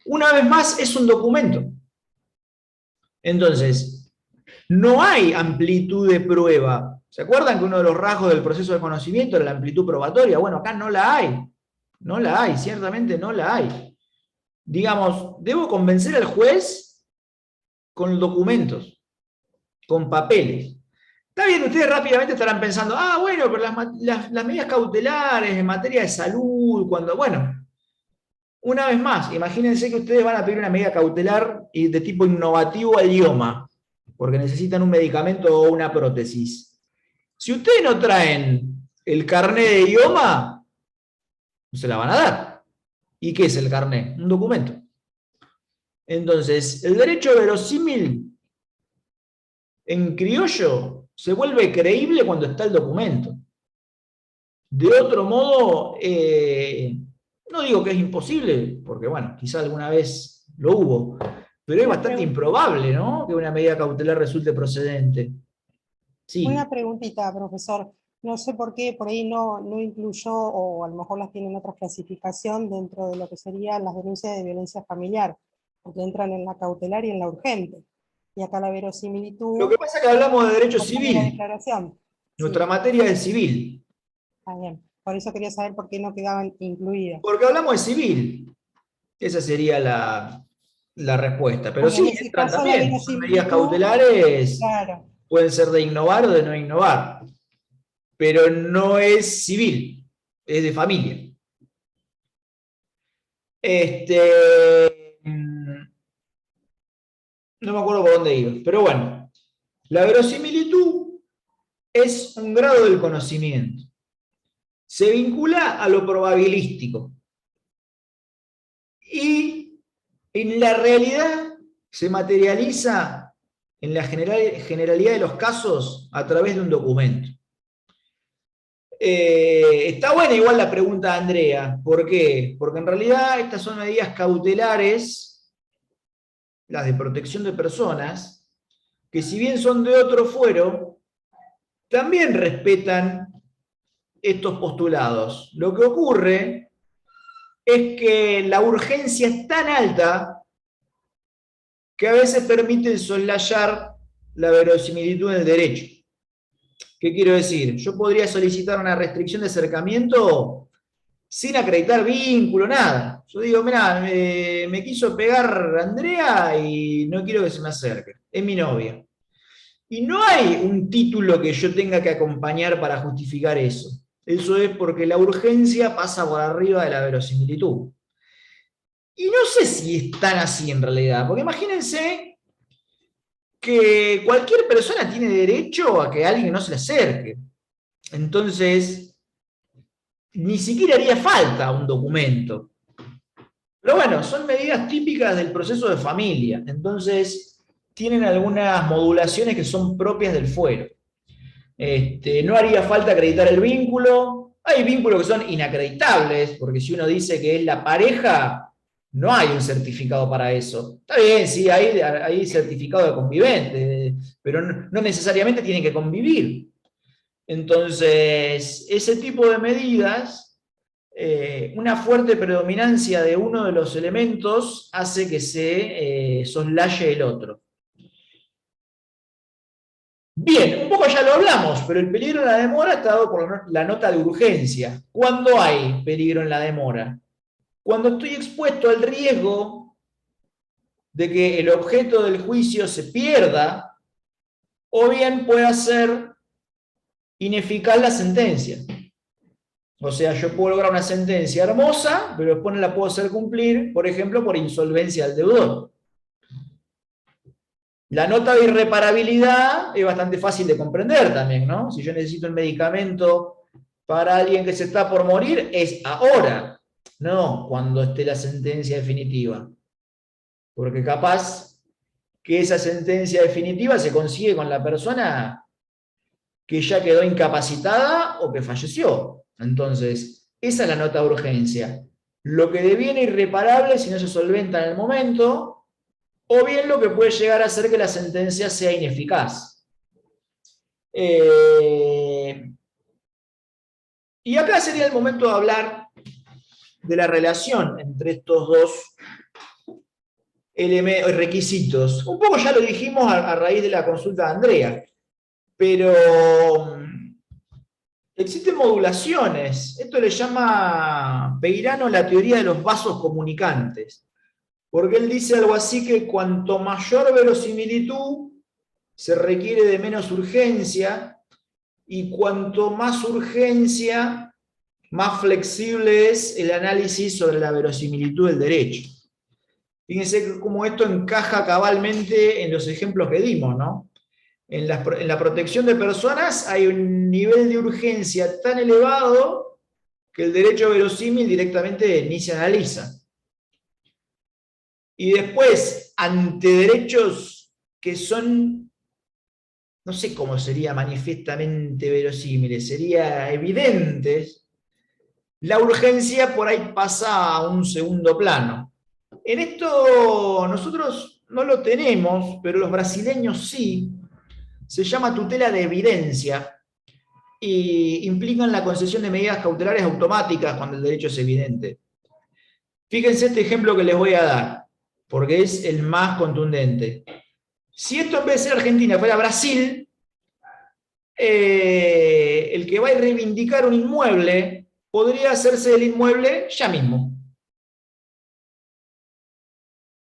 Una vez más, es un documento. Entonces, no hay amplitud de prueba. ¿Se acuerdan que uno de los rasgos del proceso de conocimiento era la amplitud probatoria? Bueno, acá no la hay. No la hay, ciertamente no la hay. Digamos, debo convencer al juez con documentos, con papeles. Está bien, ustedes rápidamente estarán pensando, bueno, pero las medidas cautelares en materia de salud, bueno, una vez más, imagínense que ustedes van a pedir una medida cautelar de tipo innovativo al idioma, porque necesitan un medicamento o una prótesis. Si ustedes no traen el carnet de idioma, no se la van a dar. ¿Y qué es el carnet? Un documento. Entonces, el derecho verosímil en criollo se vuelve creíble cuando está el documento. De otro modo, no digo que es imposible, porque bueno, quizá alguna vez lo hubo, pero es bastante improbable, ¿no?, que una medida cautelar resulte procedente. Sí. Una preguntita, profesor. No sé por qué por ahí no incluyó, o a lo mejor las tiene en otra clasificación dentro de lo que serían las denuncias de violencia familiar, porque entran en la cautelar y en la urgente. Y acá la verosimilitud... Lo que pasa es que hablamos de derecho civil. La declaración. Nuestra materia es civil. Está bien. Por eso quería saber por qué no quedaban incluidas. Porque hablamos de civil. Esa sería la respuesta. Pero sí, entran también. Son medidas cautelares. Claro. Pueden ser de innovar o de no innovar. Pero no es civil. Es de familia. No me acuerdo por dónde iba. Pero bueno. La verosimilitud es un grado del conocimiento. Se vincula a lo probabilístico. Y en la realidad se materializa en la generalidad de los casos a través de un documento. Está buena igual la pregunta de Andrea. ¿Por qué? Porque en realidad estas son medidas cautelares, las de protección de personas, que si bien son de otro fuero, también respetan estos postulados. Lo que ocurre es que la urgencia es tan alta que a veces permite soslayar la verosimilitud en el derecho. ¿Qué quiero decir? Yo podría solicitar una restricción de acercamiento sin acreditar vínculo, nada. Yo digo, mirá, me quiso pegar Andrea y no quiero que se me acerque. Es mi novia. Y no hay un título que yo tenga que acompañar para justificar eso. Eso es porque la urgencia pasa por arriba de la verosimilitud. Y no sé si es tan así en realidad, porque imagínense que cualquier persona tiene derecho a que alguien no se le acerque. Entonces, ni siquiera haría falta un documento. Pero bueno, son medidas típicas del proceso de familia. Entonces, tienen algunas modulaciones que son propias del fuero. No haría falta acreditar el vínculo. Hay vínculos que son inacreditables, porque si uno dice que es la pareja, no hay un certificado para eso. Está bien, sí, hay certificado de convivente, pero no necesariamente tienen que convivir. Entonces, ese tipo de medidas, una fuerte predominancia de uno de los elementos hace que se soslaye el otro. Bien, un poco ya lo hablamos, pero el peligro en la demora está dado por la nota de urgencia. ¿Cuándo hay peligro en la demora? Cuando estoy expuesto al riesgo de que el objeto del juicio se pierda, o bien pueda ser ineficaz la sentencia. O sea, yo puedo lograr una sentencia hermosa, pero después no la puedo hacer cumplir, por ejemplo, por insolvencia del deudor. La nota de irreparabilidad es bastante fácil de comprender también, ¿no? Si yo necesito un medicamento para alguien que se está por morir, es ahora, no cuando esté la sentencia definitiva. Porque capaz que esa sentencia definitiva se consigue con la persona que ya quedó incapacitada o que falleció. Entonces, esa es la nota de urgencia. Lo que deviene irreparable si no se solventa en el momento, o bien lo que puede llegar a hacer que la sentencia sea ineficaz. Y acá sería el momento de hablar de la relación entre estos dos requisitos. Un poco ya lo dijimos a raíz de la consulta de Andrea, pero existen modulaciones. Esto le llama Peirano la teoría de los vasos comunicantes, porque él dice algo así que cuanto mayor verosimilitud se requiere de menos urgencia, y cuanto más urgencia, más flexible es el análisis sobre la verosimilitud del derecho. Fíjense cómo esto encaja cabalmente en los ejemplos que dimos, ¿no? En la protección de personas hay un nivel de urgencia tan elevado que el derecho verosímil directamente ni se analiza. Y después, ante derechos que son, no sé cómo sería manifiestamente verosímiles, sería evidentes, la urgencia por ahí pasa a un segundo plano. En esto nosotros no lo tenemos, pero los brasileños sí. Se llama tutela de evidencia y implican la concesión de medidas cautelares automáticas cuando el derecho es evidente. Fíjense este ejemplo que les voy a dar, porque es el más contundente. Si esto en vez de ser Argentina fuera Brasil, el que va a reivindicar un inmueble podría hacerse del inmueble ya mismo.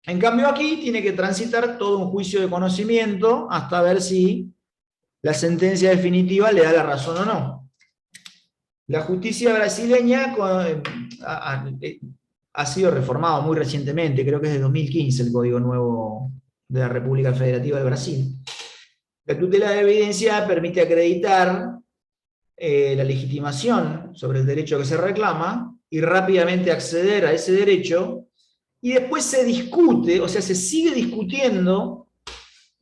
En cambio aquí tiene que transitar todo un juicio de conocimiento hasta ver si la sentencia definitiva le da la razón o no. La justicia brasileña ha sido reformado muy recientemente, creo que es de 2015 el Código Nuevo de la República Federativa del Brasil. La tutela de evidencia permite acreditar la legitimación sobre el derecho que se reclama y rápidamente acceder a ese derecho, y después se discute, o sea, se sigue discutiendo,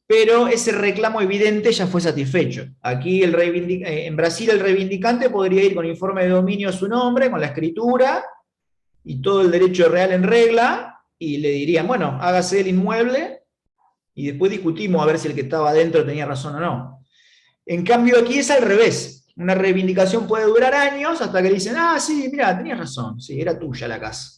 pero ese reclamo evidente ya fue satisfecho. Aquí en Brasil el reivindicante podría ir con informe de dominio a su nombre, con la escritura y todo el derecho real en regla, y le dirían, bueno, hágase el inmueble y después discutimos a ver si el que estaba adentro tenía razón o no. En cambio aquí es al revés. Una reivindicación puede durar años hasta que le dicen, ah, sí, mira, tenías razón, sí, era tuya la casa.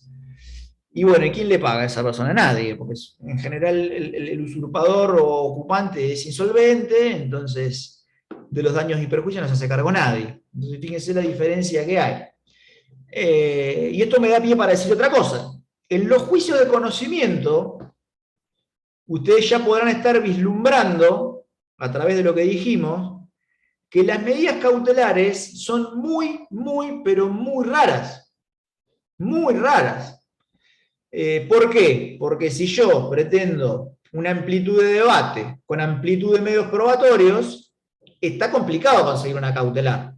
Y bueno, ¿y quién le paga a esa persona? Nadie, porque en general el usurpador o ocupante es insolvente, entonces de los daños y perjuicios no se hace cargo nadie. Entonces fíjense la diferencia que hay. Y esto me da pie para decir otra cosa. En los juicios de conocimiento, ustedes ya podrán estar vislumbrando, a través de lo que dijimos, que las medidas cautelares son muy, pero muy raras. Muy raras. ¿Por qué? Porque si yo pretendo una amplitud de debate con amplitud de medios probatorios, está complicado conseguir una cautelar.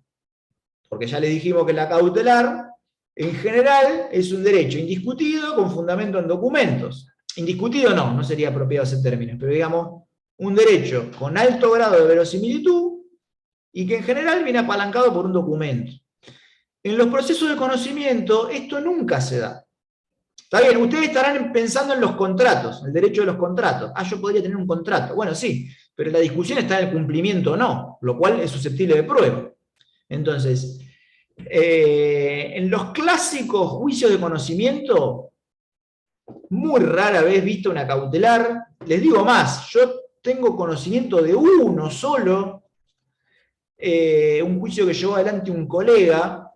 Porque ya le dijimos que la cautelar, en general, es un derecho indiscutido con fundamento en documentos. Indiscutido no sería apropiado ese término, pero digamos, un derecho con alto grado de verosimilitud y que en general viene apalancado por un documento. En los procesos de conocimiento esto nunca se da. Está bien, ustedes estarán pensando en los contratos, el derecho de los contratos. Ah, yo podría tener un contrato. Bueno, sí, pero la discusión está en el cumplimiento o no, lo cual es susceptible de prueba. Entonces, en los clásicos juicios de conocimiento, muy rara vez visto una cautelar. Les digo más, yo tengo conocimiento de uno solo, un juicio que llevó adelante un colega,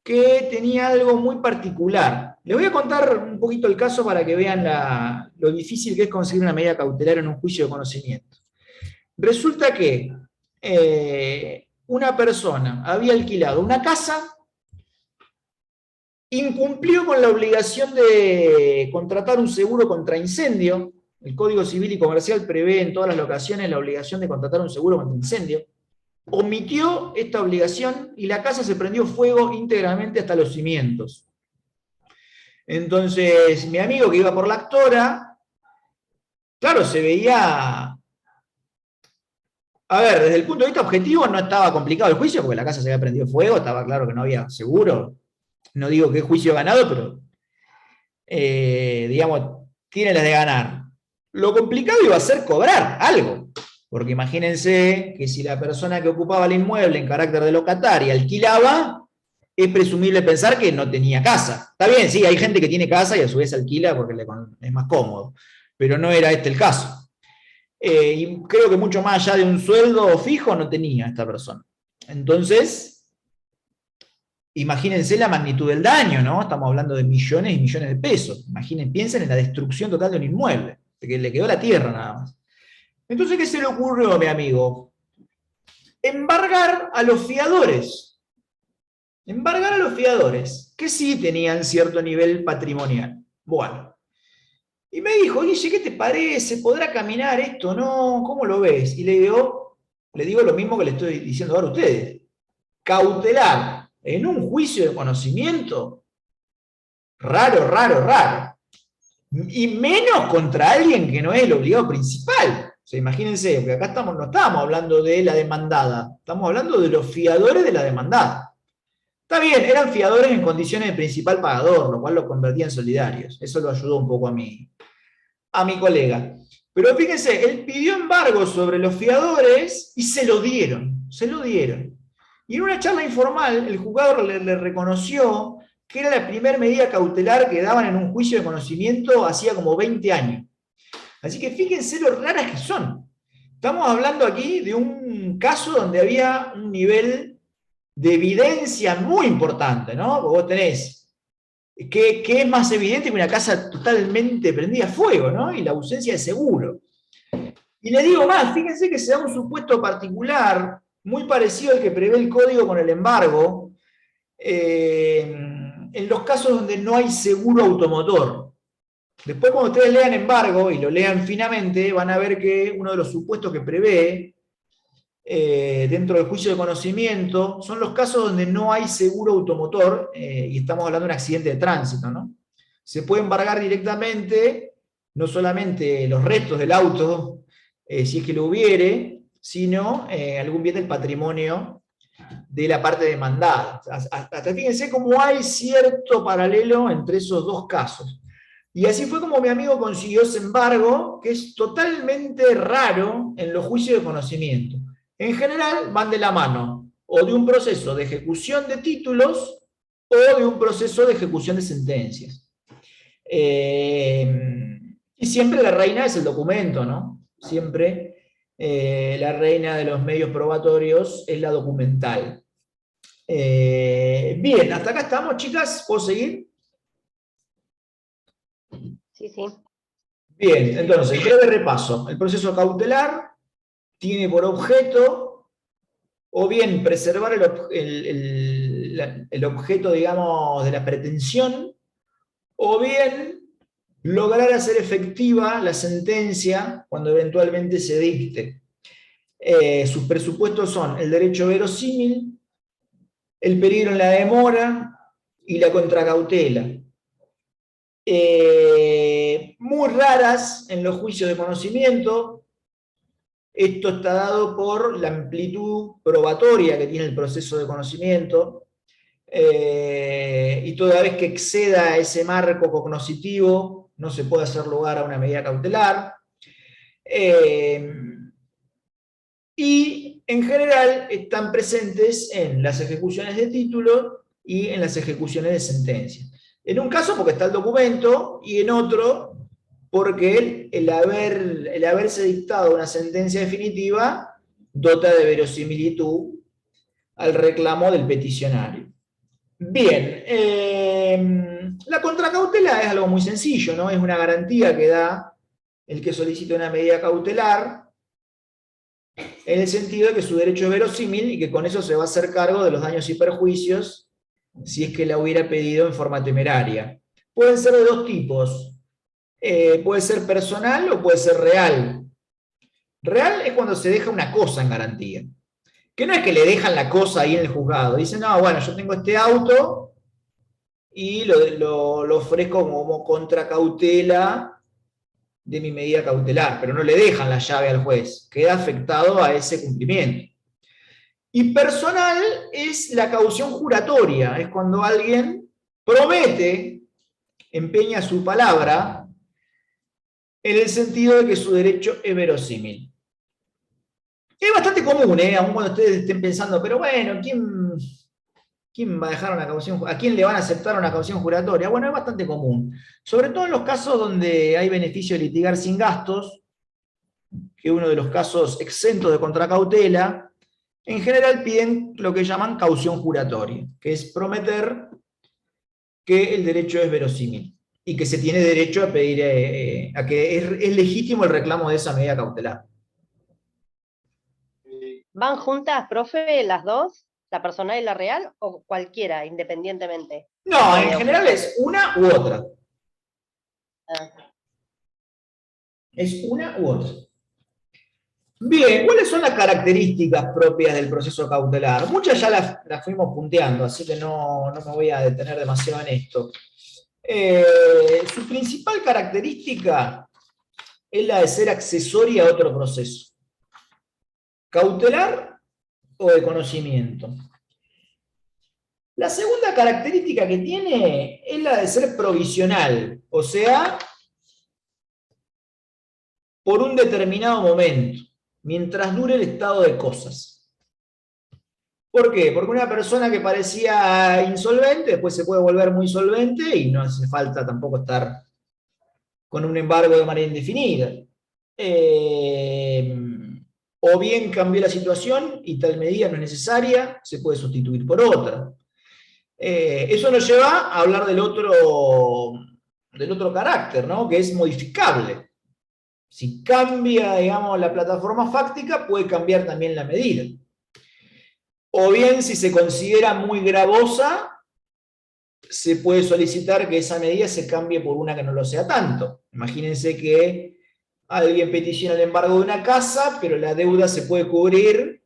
que tenía algo muy particular. Les voy a contar un poquito el caso para que vean lo difícil que es conseguir una medida cautelar en un juicio de conocimiento. Resulta que una persona había alquilado una casa, incumplió con la obligación de contratar un seguro contra incendio. El Código Civil y Comercial prevé en todas las locaciones la obligación de contratar un seguro contra incendio. Omitió esta obligación y la casa se prendió fuego íntegramente hasta los cimientos. Entonces, mi amigo que iba por la Actora, claro, se veía... A ver, desde el punto de vista objetivo no estaba complicado el juicio, porque la casa se había prendido fuego, estaba claro que no había seguro. No digo que juicio ganado, pero, digamos, tiene las de ganar. Lo complicado iba a ser cobrar algo. Porque imagínense que si la persona que ocupaba el inmueble en carácter de locataria alquilaba, es presumible pensar que no tenía casa. Está bien, sí, hay gente que tiene casa y a su vez alquila porque es más cómodo, pero no era este el caso. Y creo que mucho más allá de un sueldo fijo no tenía esta persona. Entonces, imagínense la magnitud del daño, ¿no? Estamos hablando de millones y millones de pesos. Piensen en la destrucción total de un inmueble, de que le quedó la tierra nada más. Entonces, ¿qué se le ocurrió a mi amigo? Embargar a los fiadores. Embargar a los fiadores, que sí tenían cierto nivel patrimonial. Bueno. Y me dijo, Guille, ¿qué te parece? ¿Podrá caminar esto? ¿No? ¿Cómo lo ves? Y le digo lo mismo que le estoy diciendo ahora a ustedes. Cautelar en un juicio de conocimiento, raro, raro, raro. Y menos contra alguien que no es el obligado principal. O sea, imagínense, porque acá no estamos hablando de la demandada, estamos hablando de los fiadores de la demandada. Está bien, eran fiadores en condiciones de principal pagador, lo cual los convertía en solidarios. Eso lo ayudó un poco a mi colega. Pero fíjense, él pidió embargo sobre los fiadores y se lo dieron. Y en una charla informal, el juzgador le reconoció que era la primera medida cautelar que daban en un juicio de conocimiento hacía como 20 años. Así que fíjense lo raras que son. Estamos hablando aquí de un caso donde había un nivel de evidencia muy importante, ¿no? Porque vos tenés, que es más evidente que una casa totalmente prendida a fuego, ¿no? Y la ausencia de seguro. Y le digo más, fíjense que se da un supuesto particular, muy parecido al que prevé el código con el embargo, en los casos donde no hay seguro automotor. Después, cuando ustedes lean embargo y lo lean finamente, van a ver que uno de los supuestos que prevé dentro del juicio de conocimiento son los casos donde no hay seguro automotor, y estamos hablando de un accidente de tránsito, ¿no? Se puede embargar directamente, no solamente los restos del auto, si es que lo hubiere, sino algún bien del patrimonio de la parte demandada. Hasta fíjense cómo hay cierto paralelo entre esos dos casos. Y así fue como mi amigo consiguió ese embargo, que es totalmente raro en los juicios de conocimiento. En general van de la mano, o de un proceso de ejecución de títulos, o de un proceso de ejecución de sentencias. Y siempre la reina es el documento, ¿no? Siempre la reina de los medios probatorios es la documental. Bien, hasta acá estamos, chicas, ¿puedo seguir? Sí, sí. Bien, entonces, breve repaso. El proceso cautelar tiene por objeto, o bien preservar el objeto, digamos, de la pretensión, o bien lograr hacer efectiva la sentencia cuando eventualmente se dicte. Sus presupuestos son el derecho verosímil, el peligro en la demora y la contracautela. Muy raras en los juicios de conocimiento. Esto está dado por la amplitud probatoria que tiene el proceso de conocimiento, y toda vez que exceda ese marco cognoscitivo no se puede hacer lugar a una medida cautelar. y en general están presentes en las ejecuciones de título y en las ejecuciones de sentencia. En un caso porque está el documento, y en otro porque el haberse dictado una sentencia definitiva dota de verosimilitud al reclamo del peticionario. Bien, la contracautela es algo muy sencillo, ¿no? Es una garantía que da el que solicita una medida cautelar, en el sentido de que su derecho es verosímil y que con eso se va a hacer cargo de los daños y perjuicios si es que la hubiera pedido en forma temeraria. Pueden ser de dos tipos. Puede ser personal o puede ser real. Real es cuando se deja una cosa en garantía. Que no es que le dejan la cosa ahí en el juzgado. Dicen, no, bueno, yo tengo este auto y lo ofrezco como contracautela de mi medida cautelar, pero no le dejan la llave al juez. Queda afectado a ese cumplimiento. Y personal es la caución juratoria. Es cuando alguien promete, empeña su palabra, en el sentido de que su derecho es verosímil. Es bastante común, aun cuando ustedes estén pensando, pero bueno, ¿quién va a dejar una caución? ¿A quién le van a aceptar una caución juratoria? Bueno, es bastante común. Sobre todo en los casos donde hay beneficio de litigar sin gastos, que es uno de los casos exentos de contracautela, en general piden lo que llaman caución juratoria, que es prometer que el derecho es verosímil y que se tiene derecho a pedir, a que es legítimo el reclamo de esa medida cautelar. ¿Van juntas, profe, las dos? ¿La personal y la real? ¿O cualquiera, independientemente? No, en general es una u otra. Ah. Es una u otra. Bien, ¿cuáles son las características propias del proceso cautelar? Muchas ya las fuimos punteando, así que no me voy a detener demasiado en esto. Su principal característica es la de ser accesoria a otro proceso. ¿Cautelar o de conocimiento? La segunda característica que tiene es la de ser provisional, o sea, por un determinado momento, mientras dure el estado de cosas. ¿Por qué? Porque una persona que parecía insolvente, después se puede volver muy solvente y no hace falta tampoco estar con un embargo de manera indefinida. O bien cambió la situación y tal medida no es necesaria, se puede sustituir por otra. Eso nos lleva a hablar del otro carácter, ¿no? Que es modificable. Si cambia, digamos, la plataforma fáctica, puede cambiar también la medida. O bien, si se considera muy gravosa, se puede solicitar que esa medida se cambie por una que no lo sea tanto. Imagínense que alguien peticiona el embargo de una casa, pero la deuda se puede cubrir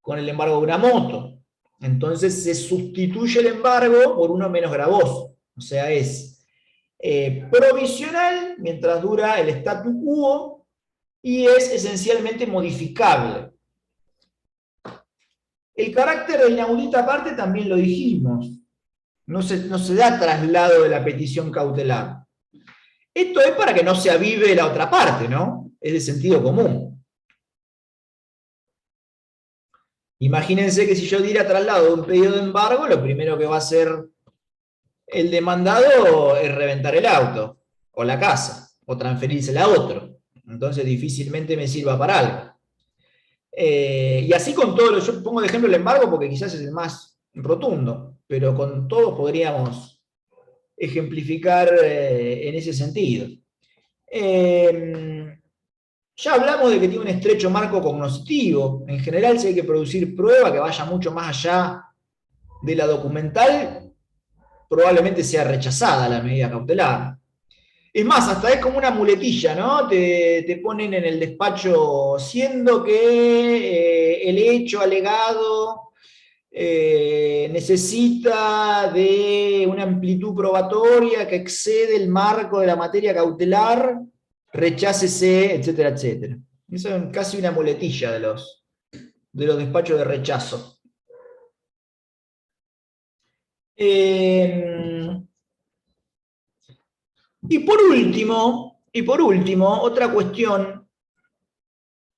con el embargo de una moto. Entonces se sustituye el embargo por uno menos gravoso. O sea, es provisional mientras dura el statu quo y es esencialmente modificable. El carácter de inaudita parte también lo dijimos. No se da traslado de la petición cautelar. Esto es para que no se avive la otra parte, ¿no? Es de sentido común. Imagínense que si yo diera traslado de un pedido de embargo, lo primero que va a hacer el demandado es reventar el auto, o la casa, o transferírsela a otro. Entonces difícilmente me sirva para algo. Y así con todo, yo pongo de ejemplo el embargo porque quizás es el más rotundo, pero con todo podríamos ejemplificar en ese sentido. Ya hablamos de que tiene un estrecho marco cognoscitivo. En general, si hay que producir prueba que vaya mucho más allá de la documental, probablemente sea rechazada la medida cautelar. Es más, hasta es como una muletilla, ¿no? Te ponen en el despacho, siendo que el hecho alegado necesita de una amplitud probatoria que excede el marco de la materia cautelar, rechácese, etcétera, etcétera. Eso es casi una muletilla de los despachos de rechazo. Y por último, otra cuestión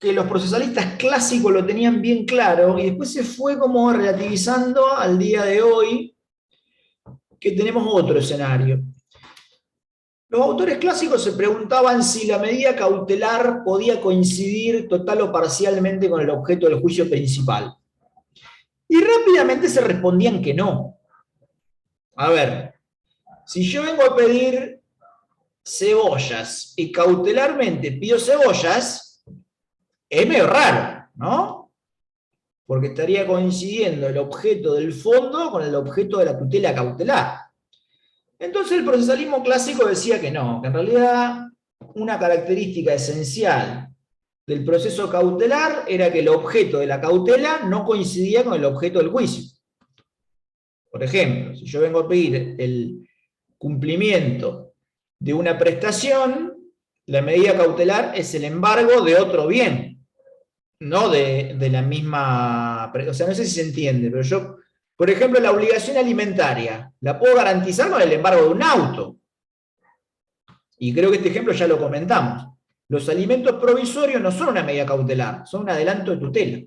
que los procesalistas clásicos lo tenían bien claro, y después se fue como relativizando al día de hoy, que tenemos otro escenario. Los autores clásicos se preguntaban si la medida cautelar podía coincidir total o parcialmente con el objeto del juicio principal. Y rápidamente se respondían que no. A ver, si yo vengo a pedir cebollas y cautelarmente pido cebollas, es medio raro, ¿no? Porque estaría coincidiendo el objeto del fondo con el objeto de la tutela cautelar. Entonces el procesalismo clásico decía que no, que en realidad una característica esencial del proceso cautelar era que el objeto de la cautela no coincidía con el objeto del juicio. Por ejemplo, si yo vengo a pedir el cumplimiento de una prestación, la medida cautelar es el embargo de otro bien, no de la misma... O sea, no sé si se entiende, pero yo, por ejemplo, la obligación alimentaria, la puedo garantizar con el embargo de un auto. Y creo que este ejemplo ya lo comentamos. Los alimentos provisorios no son una medida cautelar, son un adelanto de tutela.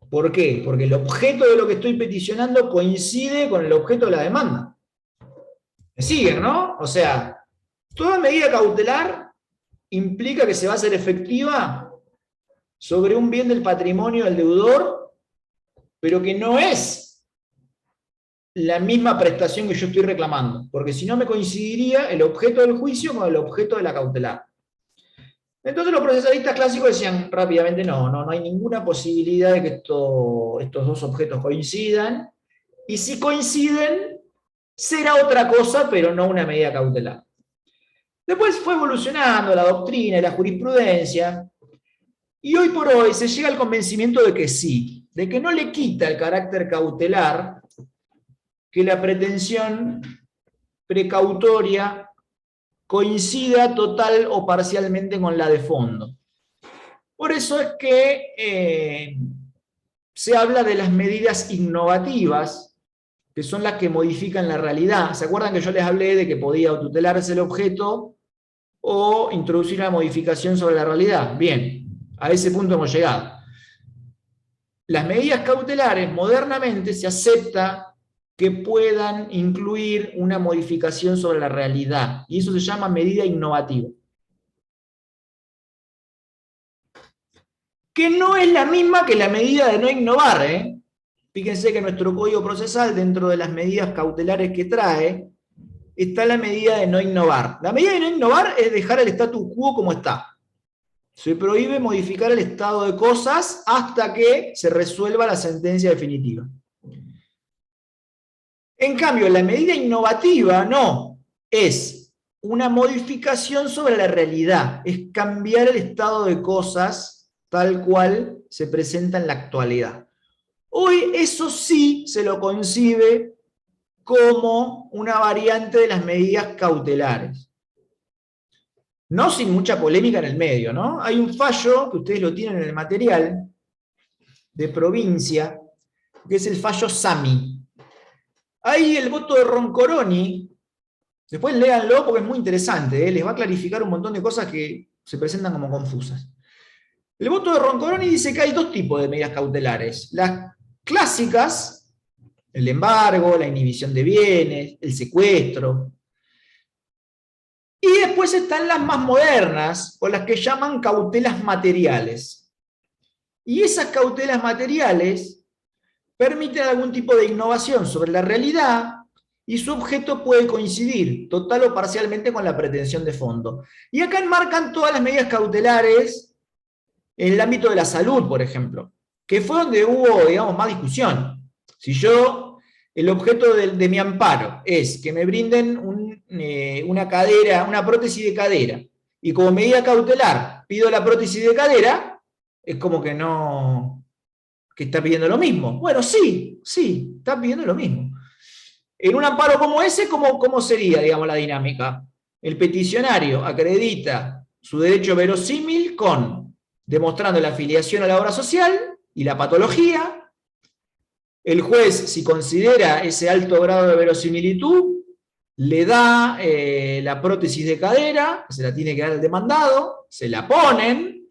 ¿Por qué? Porque el objeto de lo que estoy peticionando coincide con el objeto de la demanda. ¿Me siguen, no? O sea, toda medida cautelar implica que se va a hacer efectiva sobre un bien del patrimonio del deudor, pero que no es la misma prestación que yo estoy reclamando, porque si no me coincidiría el objeto del juicio con el objeto de la cautelar. Entonces los procesalistas clásicos decían rápidamente, no hay ninguna posibilidad de que estos dos objetos coincidan, y si coinciden, será otra cosa, pero no una medida cautelar. Después fue evolucionando la doctrina y la jurisprudencia, y hoy por hoy se llega al convencimiento de que sí, de que no le quita el carácter cautelar que la pretensión precautoria coincida total o parcialmente con la de fondo. Por eso es que se habla de las medidas innovativas, que son las que modifican la realidad. ¿Se acuerdan que yo les hablé de que podía tutelarse el objeto o introducir una modificación sobre la realidad? Bien, a ese punto hemos llegado. Las medidas cautelares modernamente se acepta que puedan incluir una modificación sobre la realidad, y eso se llama medida innovativa. Que no es la misma que la medida de no innovar, ¿eh? Fíjense que nuestro código procesal, dentro de las medidas cautelares que trae, está la medida de no innovar. La medida de no innovar es dejar el status quo como está. Se prohíbe modificar el estado de cosas hasta que se resuelva la sentencia definitiva. En cambio, la medida innovativa no, es una modificación sobre la realidad, es cambiar el estado de cosas tal cual se presenta en la actualidad. Hoy eso sí se lo concibe como una variante de las medidas cautelares. No sin mucha polémica en el medio, ¿no? Hay un fallo, que ustedes lo tienen en el material, de provincia, que es el fallo Sami. Ahí el voto de Roncoroni, después léanlo porque es muy interesante, les va a clarificar un montón de cosas que se presentan como confusas. El voto de Roncoroni dice que hay dos tipos de medidas cautelares. Las clásicas, el embargo, la inhibición de bienes, el secuestro. Y después están las más modernas, o las que llaman cautelas materiales. Y esas cautelas materiales permiten algún tipo de innovación sobre la realidad y su objeto puede coincidir total o parcialmente con la pretensión de fondo. Y acá enmarcan todas las medidas cautelares en el ámbito de la salud, por ejemplo, que fue donde hubo, digamos, más discusión. Si yo, el objeto de mi amparo es que me brinden una cadera, una prótesis de cadera, y como medida cautelar pido la prótesis de cadera, es como que no... que está pidiendo lo mismo. Bueno, sí, está pidiendo lo mismo. En un amparo como ese, ¿cómo sería, digamos, la dinámica? El peticionario acredita su derecho verosímil demostrando la afiliación a la obra social y la patología. El juez, si considera ese alto grado de verosimilitud, le da la prótesis de cadera, se la tiene que dar al demandado, se la ponen,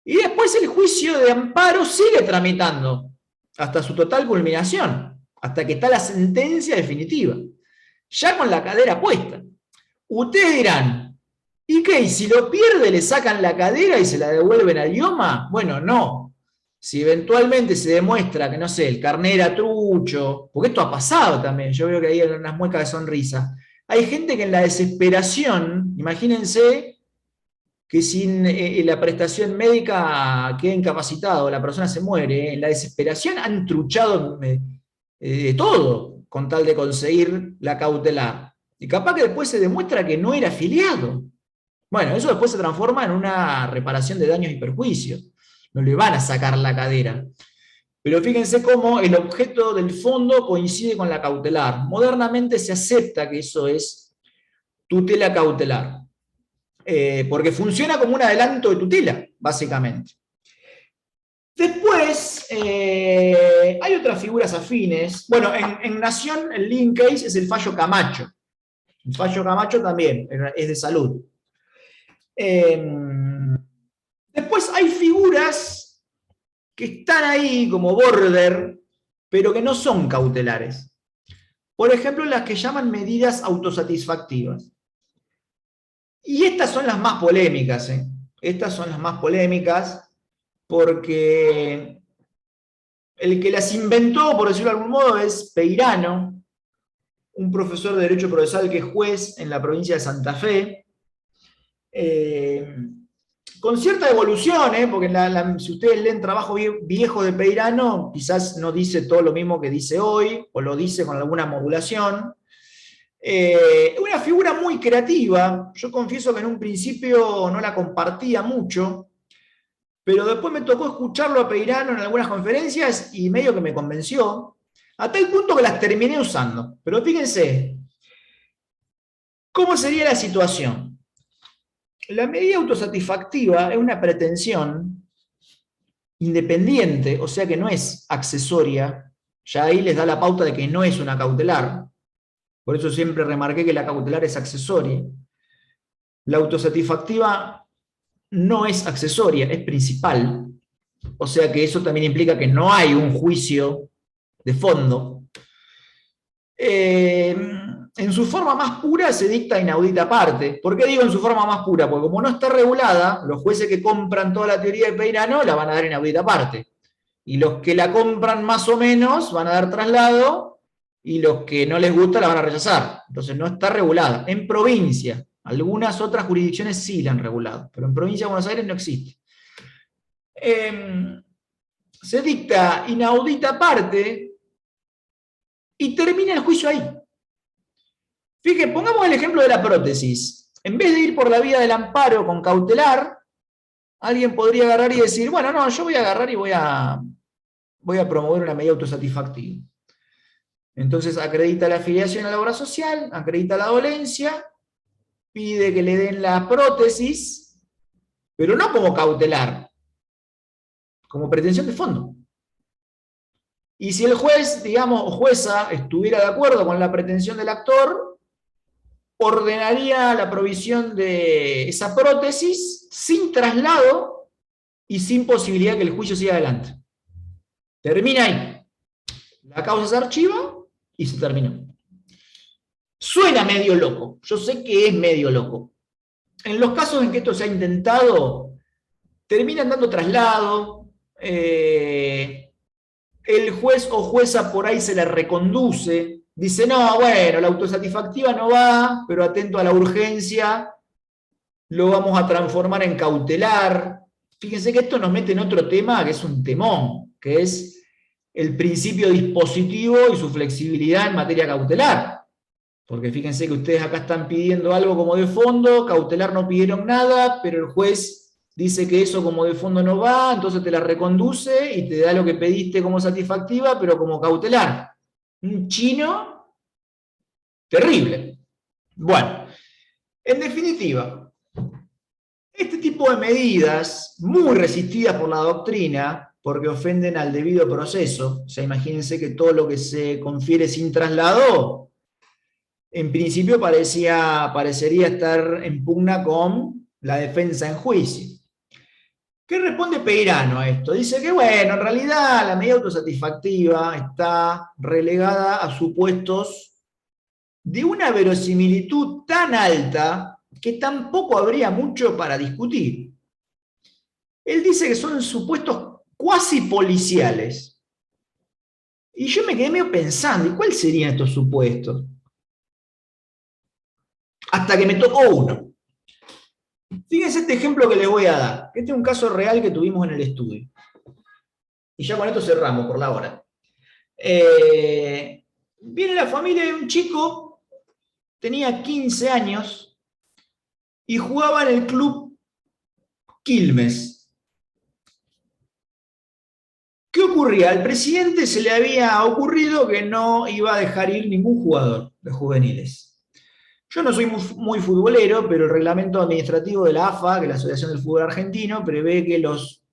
Y después el juicio de amparo sigue tramitando hasta su total culminación, hasta que está la sentencia definitiva, ya con la cadera puesta. Ustedes dirán, ¿y qué? ¿Y si lo pierde le sacan la cadera y se la devuelven al IOMA? Bueno, no. Si eventualmente se demuestra que, no sé, el carnet era trucho, porque esto ha pasado también, yo veo que hay unas muecas de sonrisa. Hay gente que en la desesperación, imagínense que sin la prestación médica queda incapacitado, la persona se muere, en la desesperación han truchado todo con tal de conseguir la cautelar. Y capaz que después se demuestra que no era afiliado. Bueno, eso después se transforma en una reparación de daños y perjuicios. No le van a sacar la cadera. Pero fíjense cómo el objeto del fondo coincide con la cautelar. Modernamente se acepta que eso es tutela cautelar. Porque funciona como un adelanto de tutela, básicamente. Después, hay otras figuras afines. Bueno, en Nación, el leading case es el fallo Camacho. El fallo Camacho también es de salud. Después hay figuras que están ahí como border, pero que no son cautelares. Por ejemplo, las que llaman medidas autosatisfactivas. Y estas son las más polémicas. Estas son las más polémicas porque el que las inventó, por decirlo de algún modo, es Peirano, un profesor de Derecho Procesal que es juez en la provincia de Santa Fe, con cierta evolución, porque si ustedes leen trabajos viejos de Peirano, quizás no dice todo lo mismo que dice hoy, o lo dice con alguna modulación. Una figura muy creativa. Yo confieso que en un principio no la compartía mucho, pero después me tocó escucharlo a Peirano en algunas conferencias y medio que me convenció, a tal punto que las terminé usando. Pero fíjense, ¿cómo sería la situación? La medida autosatisfactiva es una pretensión independiente, o sea que no es accesoria, ya ahí les da la pauta de que no es una cautelar. Por eso siempre remarqué que la cautelar es accesoria. La autosatisfactiva no es accesoria, es principal. O sea que eso también implica que no hay un juicio de fondo. En su forma más pura se dicta inaudita parte. ¿Por qué digo en su forma más pura? Porque como no está regulada, los jueces que compran toda la teoría de Peirano la van a dar inaudita parte. Y los que la compran más o menos van a dar traslado, y los que no les gusta la van a rechazar. Entonces no está regulada. En provincia, algunas otras jurisdicciones sí la han regulado, pero en provincia de Buenos Aires no existe. Se dicta inaudita parte y termina el juicio ahí. Fíjense, pongamos el ejemplo de la prótesis. En vez de ir por la vía del amparo con cautelar, alguien podría agarrar y decir, bueno, no, yo voy a agarrar y voy a promover una medida autosatisfactiva. Entonces acredita la afiliación a la obra social, acredita la dolencia, pide que le den la prótesis, pero no como cautelar, como pretensión de fondo. Y si el juez, digamos, o jueza, estuviera de acuerdo con la pretensión del actor, ordenaría la provisión de esa prótesis sin traslado y sin posibilidad que el juicio siga adelante. Termina ahí. La causa se archiva y se terminó. Suena medio loco. Yo sé que es medio loco. En los casos en que esto se ha intentado, terminan dando traslado, el juez o jueza por ahí se le reconduce, dice, no, bueno, la autosatisfactiva no va, pero atento a la urgencia, lo vamos a transformar en cautelar. Fíjense que esto nos mete en otro tema que es un temón, que es el principio dispositivo y su flexibilidad en materia cautelar. Porque fíjense que ustedes acá están pidiendo algo como de fondo, cautelar no pidieron nada, pero el juez dice que eso como de fondo no va, entonces te la reconduce y te da lo que pediste como satisfactiva, pero como cautelar. Un chino terrible. Bueno, en definitiva, este tipo de medidas, muy resistidas por la doctrina, porque ofenden al debido proceso, o sea, imagínense que todo lo que se confiere sin traslado, en principio parecería estar en pugna con la defensa en juicio. ¿Qué responde Peirano a esto? Dice que, bueno, en realidad la medida autosatisfactiva está relegada a supuestos de una verosimilitud tan alta que tampoco habría mucho para discutir. Él dice que son supuestos cuasi policiales. Y yo me quedé medio pensando, ¿y cuáles serían estos supuestos? Hasta que me tocó uno. Fíjense este ejemplo que les voy a dar. Este es un caso real que tuvimos en el estudio. Y ya con esto cerramos por la hora. Viene la familia de un chico, tenía 15 años, y jugaba en el club Quilmes. ¿Qué ocurría? Al presidente se le había ocurrido que no iba a dejar ir ningún jugador de juveniles. Yo no soy muy futbolero, pero el reglamento administrativo de la AFA, que es la Asociación del Fútbol Argentino, prevé que los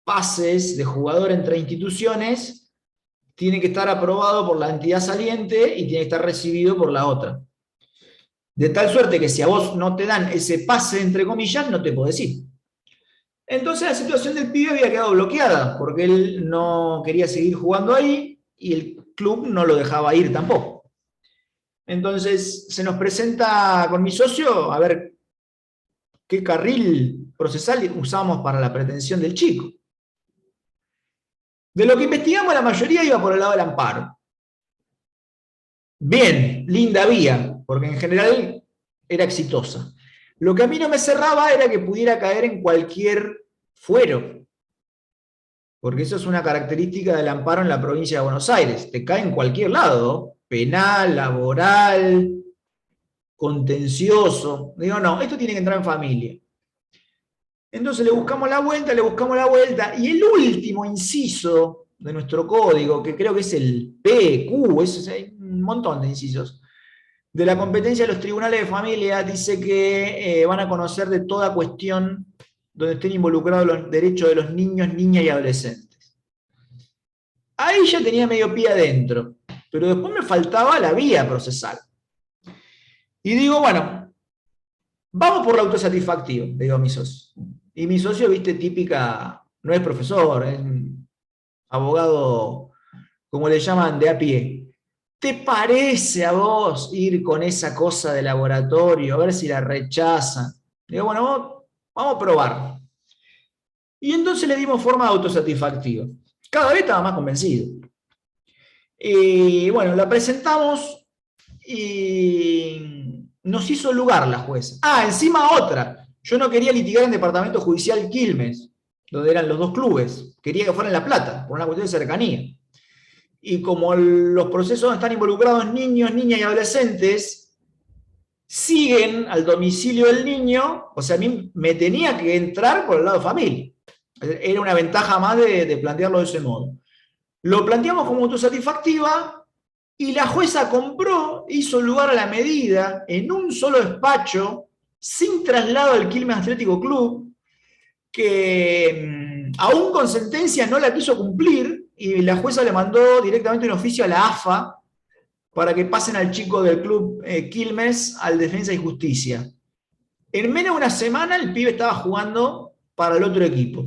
pases de jugador entre instituciones tienen que estar aprobados por la entidad saliente y tiene que estar recibido por la otra. De tal suerte que si a vos no te dan ese pase, entre comillas, no te podés ir. Entonces la situación del pibe había quedado bloqueada, porque él no quería seguir jugando ahí y el club no lo dejaba ir tampoco. Entonces se nos presenta con mi socio a ver qué carril procesal usamos para la pretensión del chico. De lo que investigamos, la mayoría iba por el lado del amparo. Bien, linda vía, porque en general era exitosa. Lo que a mí no me cerraba era que pudiera caer en cualquier fuero, porque eso es una característica del amparo en la provincia de Buenos Aires. Te cae en cualquier lado, penal, laboral, contencioso. Digo, no, esto tiene que entrar en familia. Entonces le buscamos la vuelta, y el último inciso de nuestro código, que creo que es el P, Q, hay un montón de incisos, de la competencia de los tribunales de familia, dice que van a conocer de toda cuestión donde estén involucrados los derechos de los niños, niñas y adolescentes. Ahí ya tenía medio pie adentro, pero después me faltaba la vía procesal. Y digo, bueno, vamos por la autosatisfactiva, le digo a mi socio. Y mi socio, viste, típica, no es profesor, es un abogado, como le llaman, de a pie. ¿Te parece a vos ir con esa cosa de laboratorio, a ver si la rechazan? Digo, bueno, vamos a probar. Y entonces le dimos forma autosatisfactiva. Cada vez estaba más convencido. Y bueno, la presentamos y nos hizo lugar la jueza. Ah, encima otra. Yo no quería litigar en Departamento Judicial Quilmes, donde eran los dos clubes. Quería que fuera en La Plata, por una cuestión de cercanía. Y como los procesos donde están involucrados niños, niñas y adolescentes, siguen al domicilio del niño, o sea, a mí me tenía que entrar por el lado familia. Era una ventaja más de plantearlo de ese modo. Lo planteamos como autosatisfactiva y la jueza compró, hizo lugar a la medida en un solo despacho, sin traslado al Quilmes Atlético Club, que aún con sentencia no la quiso cumplir y la jueza le mandó directamente un oficio a la AFA para que pasen al chico del club Quilmes al Defensa y Justicia. En menos de una semana el pibe estaba jugando para el otro equipo.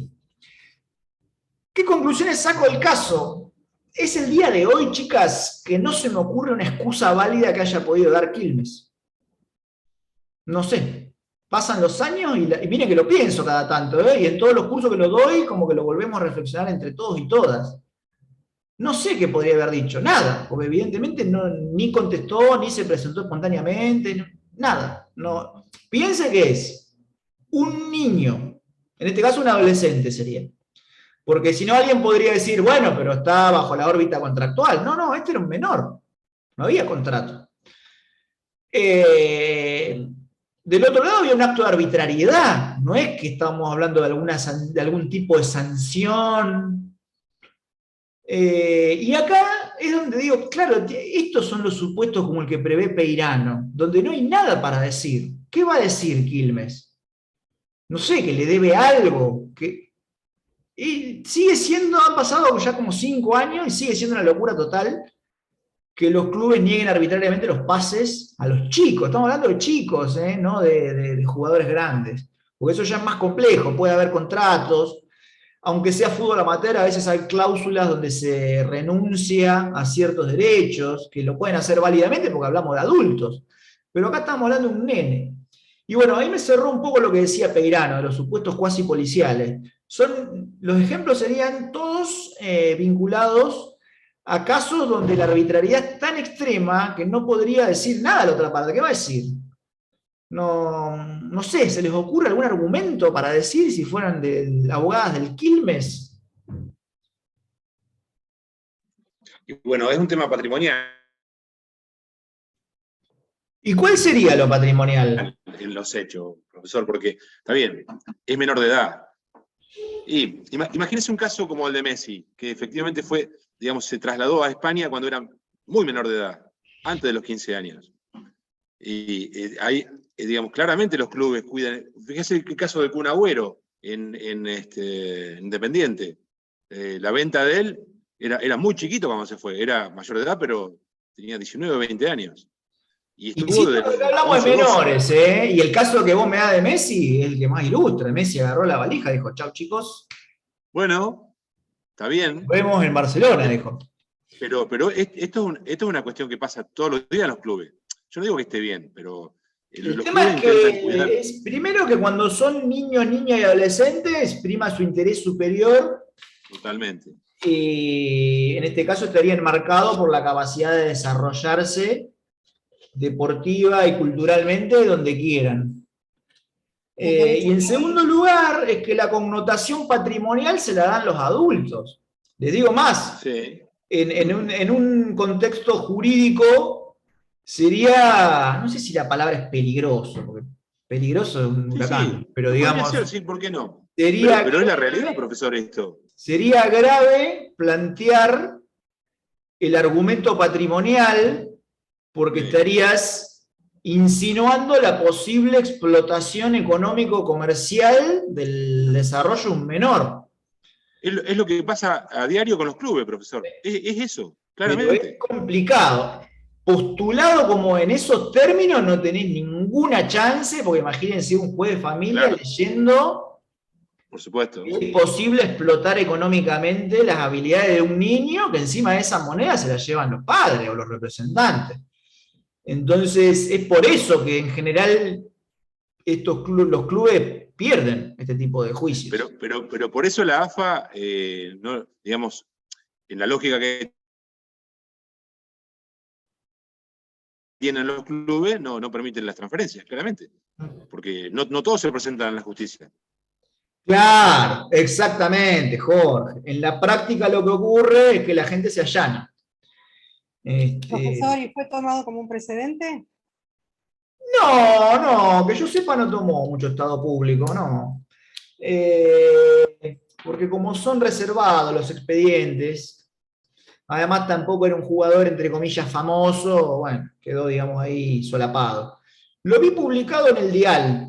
¿Qué conclusiones saco del caso? Es el día de hoy, chicas, que no se me ocurre una excusa válida que haya podido dar Quilmes. No sé. Pasan los años y miren que lo pienso cada tanto, y en todos los cursos que lo doy, como que lo volvemos a reflexionar entre todos y todas. No sé qué podría haber dicho, nada, porque evidentemente ni contestó, ni se presentó espontáneamente, nada. No. Piense que es un niño, en este caso un adolescente sería. Porque si no, alguien podría decir, bueno, pero está bajo la órbita contractual. No, este era un menor, no había contrato. Del otro lado había un acto de arbitrariedad, no es que estamos hablando de algún tipo de sanción. Y acá es donde digo, claro, estos son los supuestos como el que prevé Peirano, donde no hay nada para decir. ¿Qué va a decir Quilmes? No sé, que le debe algo. Y sigue siendo, han pasado ya como 5 años y sigue siendo una locura total que los clubes nieguen arbitrariamente los pases a los chicos. Estamos hablando de chicos, no de jugadores grandes. Porque eso ya es más complejo, puede haber contratos. aunque sea fútbol amateur, a veces hay cláusulas donde se renuncia a ciertos derechos, que lo pueden hacer válidamente porque hablamos de adultos. Pero acá estamos hablando de un nene. Y bueno, ahí me cerró un poco lo que decía Peirano, de los supuestos cuasi policiales. Los ejemplos serían todos vinculados a casos donde la arbitrariedad es tan extrema que no podría decir nada a la otra parte. ¿Qué va a decir? No sé, ¿se les ocurre algún argumento para decir si fueran abogadas del Quilmes? Y bueno, es un tema patrimonial ¿Y cuál sería lo patrimonial? en los hechos, profesor, porque está bien, es menor de edad. Y imagínese un caso como el de Messi, que efectivamente fue, digamos, se trasladó a España cuando era muy menor de edad, antes de los 15 años. Y ahí, digamos, claramente los clubes cuidan. Fíjese el caso de Kun Agüero en Independiente. La venta de él era muy chiquito cuando se fue, era mayor de edad, pero tenía 19 o 20 años. Y estuvo Porque hablamos de menores, ¿eh? Y el caso que vos me das de Messi es el que más ilustra. Messi agarró la valija y dijo, chau chicos. Bueno, está bien. Nos vemos en Barcelona, dijo. Pero esto es una cuestión que pasa todos los días en los clubes. Yo no digo que esté bien, pero el tema es que primero que cuando son niños, niñas y adolescentes, prima su interés superior. Totalmente. Y en este caso estaría enmarcado por la capacidad de desarrollarse deportiva y culturalmente donde quieran. Y en segundo lugar, es que la connotación patrimonial se la dan los adultos. Les digo más, sí. en un contexto jurídico sería, no sé si la palabra es peligroso, porque peligroso es un huracán, sí. pero digamos... Ser, sí, ¿por qué no? Sería pero es la realidad, profesor, esto. Sería grave plantear el argumento patrimonial porque estarías insinuando la posible explotación económico-comercial del desarrollo de un menor. Es lo que pasa a diario con los clubes, profesor. Es eso, claramente. Pero es complicado. Postulado como en esos términos no tenés ninguna chance, porque imagínense un juez de familia leyendo... Por supuesto. Es posible explotar económicamente las habilidades de un niño que encima de esa moneda se la llevan los padres o los representantes. Entonces, es por eso que en general los clubes pierden este tipo de juicios. Pero por eso la AFA, no, digamos, en la lógica que tienen los clubes, no permiten las transferencias, claramente. Porque no todos se presentan en la justicia. Claro, exactamente, Jorge. En la práctica lo que ocurre es que la gente se allana. Profesor, ¿y fue tomado como un precedente? No, que yo sepa no tomó mucho estado público, no. Porque como son reservados los expedientes, además tampoco era un jugador entre comillas famoso, bueno, quedó digamos ahí solapado. Lo vi publicado en el Dial,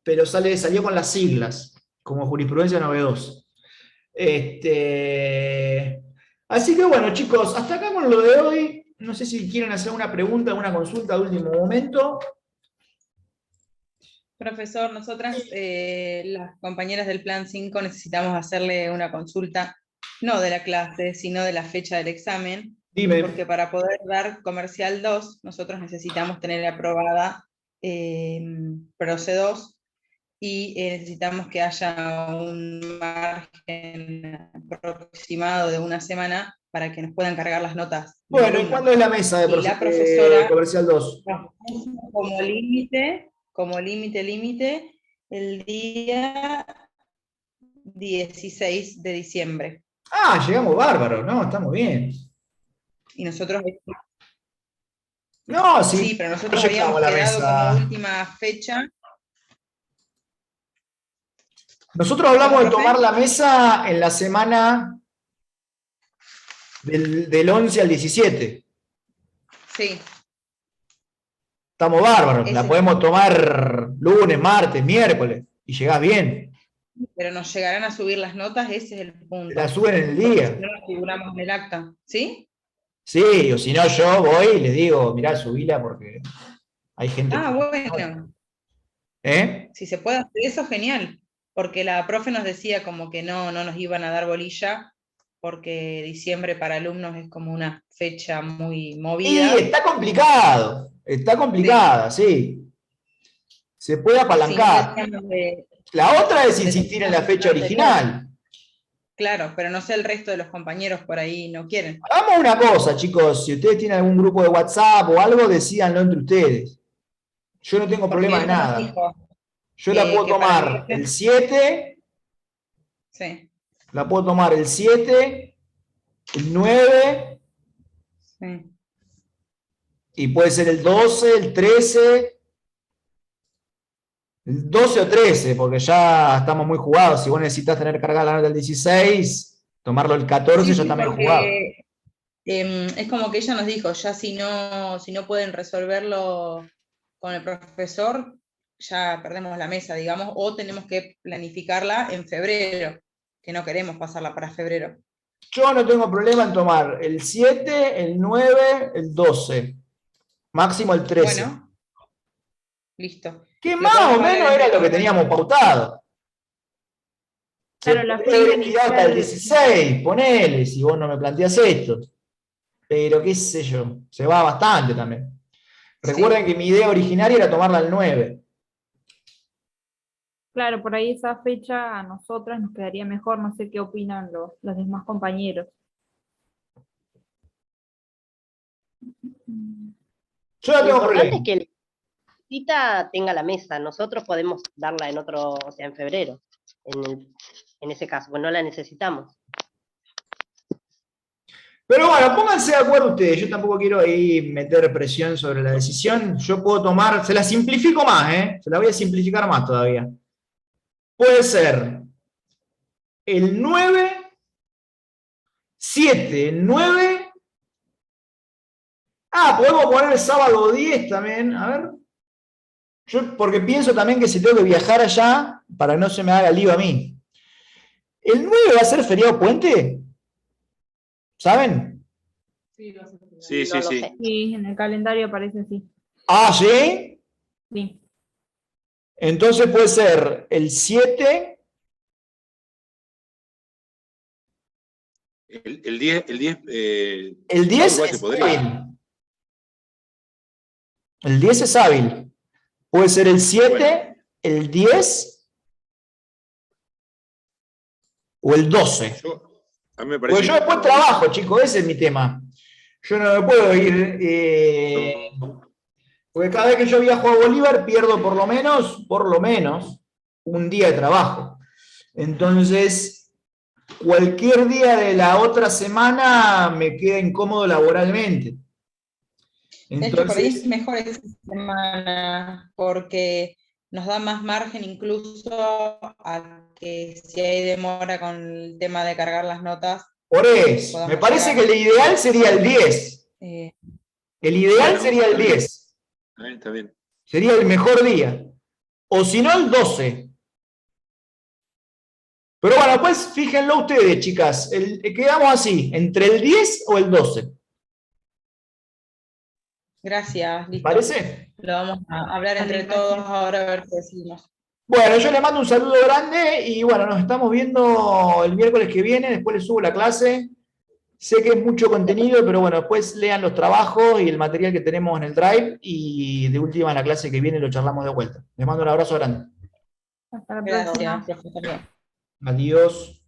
pero salió con las siglas, como jurisprudencia novedosa. Así que bueno, chicos, hasta acá con lo de hoy. No sé si quieren hacer una pregunta, una consulta de último momento. Profesor, nosotras, las compañeras del Plan 5, necesitamos hacerle una consulta, no de la clase, sino de la fecha del examen. Dime. Porque para poder dar comercial 2, nosotros necesitamos tener aprobada Proce 2, y necesitamos que haya un margen aproximado de una semana para que nos puedan cargar las notas. Bueno, ¿y cuándo es la mesa de la profesora comercial 2? Como límite, el día 16 de diciembre. Ah, llegamos bárbaro, no, estamos bien. Y nosotros... No, sí, pero nosotros habíamos quedado como última fecha. Nosotros hablamos de tomar la mesa en la semana del 11 al 17. Sí. Estamos bárbaros, la podemos tomar lunes, martes, miércoles, y llegás bien. Pero nos llegarán a subir las notas, ese es el punto. La suben en el día. Si no las figuramos en el acta, ¿sí? Sí, o si no yo voy y les digo, mirá, subila porque hay gente... Ah, bueno. ¿Eh? Si se puede hacer eso, genial. porque la profe nos decía como que no nos iban a dar bolilla, porque diciembre para alumnos es como una fecha muy Y movida. está complicada, sí. Se puede Sí, no apalancar. decíamos de- La otra es de insistir en la tener fecha anterior. original. Claro, pero no sé, el resto de los compañeros por ahí no quieren. Hagamos una cosa, chicos, si ustedes tienen algún grupo de WhatsApp o algo, decídanlo entre ustedes. Yo no tengo Porque problema de ella nos nada. dijo Yo la puedo que para el tomar el viernes- 7, Sí, la puedo tomar el 7, el 9, sí. y puede ser el 12, el 13, el 12 o 13, porque ya estamos muy jugados. Si vos necesitas tener cargada la nota del 16, tomarlo el 14 Sí, ya sí, está medio jugado. porque es como que ella nos dijo, ya si no pueden resolverlo con el profesor, ya perdemos la mesa, digamos, o tenemos que planificarla en febrero, que no queremos pasarla para febrero. Yo no tengo problema en tomar el 7, el 9, el 12, máximo el 13. Bueno, listo. Que Lo más o podemos hablar menos entre era lo que teníamos compañeros. pautado. Se Claro, la podría fecha haber tirado hasta el inicial. 16, ponele, si vos no me planteás esto. Pero qué sé yo, se va bastante también. Recuerden que mi idea originaria era tomarla el 9. Claro, por ahí esa fecha a nosotras nos quedaría mejor, no sé qué opinan los demás compañeros. Yo no Lo tengo importante problema. es que la cita tenga la mesa, nosotros podemos darla en otro, o sea, en febrero, en ese caso, pues no la necesitamos. Pero bueno, pónganse de acuerdo ustedes. Yo tampoco quiero ahí meter presión sobre la decisión. Yo puedo tomar, se la simplifico más, ¿eh? Se la voy a simplificar más todavía. Puede ser el 9, 7, 9. Ah, podemos poner el sábado 10 también. A ver. Yo porque pienso también que si tengo que viajar allá, para que no se me haga lío a mí. ¿El 9 va a ser feriado puente? ¿Saben? Sí, No sí, lo sí. sé. Sí, en el calendario aparece así. Ah, ¿sí? Sí. Entonces puede ser el 7, El 10, el 10 igual se es podría. hábil. El 10 es hábil. Puede ser el 7, Bueno. el 10 o el 12. A mí me Porque parece yo que después trabajo, chicos, ese es mi tema. Yo no me puedo ir, porque cada vez que yo viajo a Bolívar pierdo por lo menos, un día de trabajo. Entonces, cualquier día de la otra semana me queda incómodo laboralmente. De hecho, por ahí Entonces, es mejor esa semana, porque nos da más margen incluso a que si hay demora con el tema de cargar las notas. por eso, podamos me parece llegar. que el ideal sería el 10. Eh, El ideal Bueno, sería el está bien. 10. Está bien. Sería el mejor día. O si no, el 12. Pero bueno, pues fíjenlo ustedes, chicas. Quedamos así, entre el 10 o el 12. gracias, ¿Les listo. parece? Lo vamos a hablar Vale, entre gracias. todos ahora a ver qué decimos. Bueno, yo les mando un saludo grande y bueno, nos estamos viendo el miércoles que viene, después les subo la clase. Sé que es mucho contenido, pero bueno, después lean los trabajos y el material que tenemos en el Drive y de última en la clase que viene lo charlamos de vuelta. Les mando un abrazo grande. Hasta la próxima. Gracias, profesor. Adiós.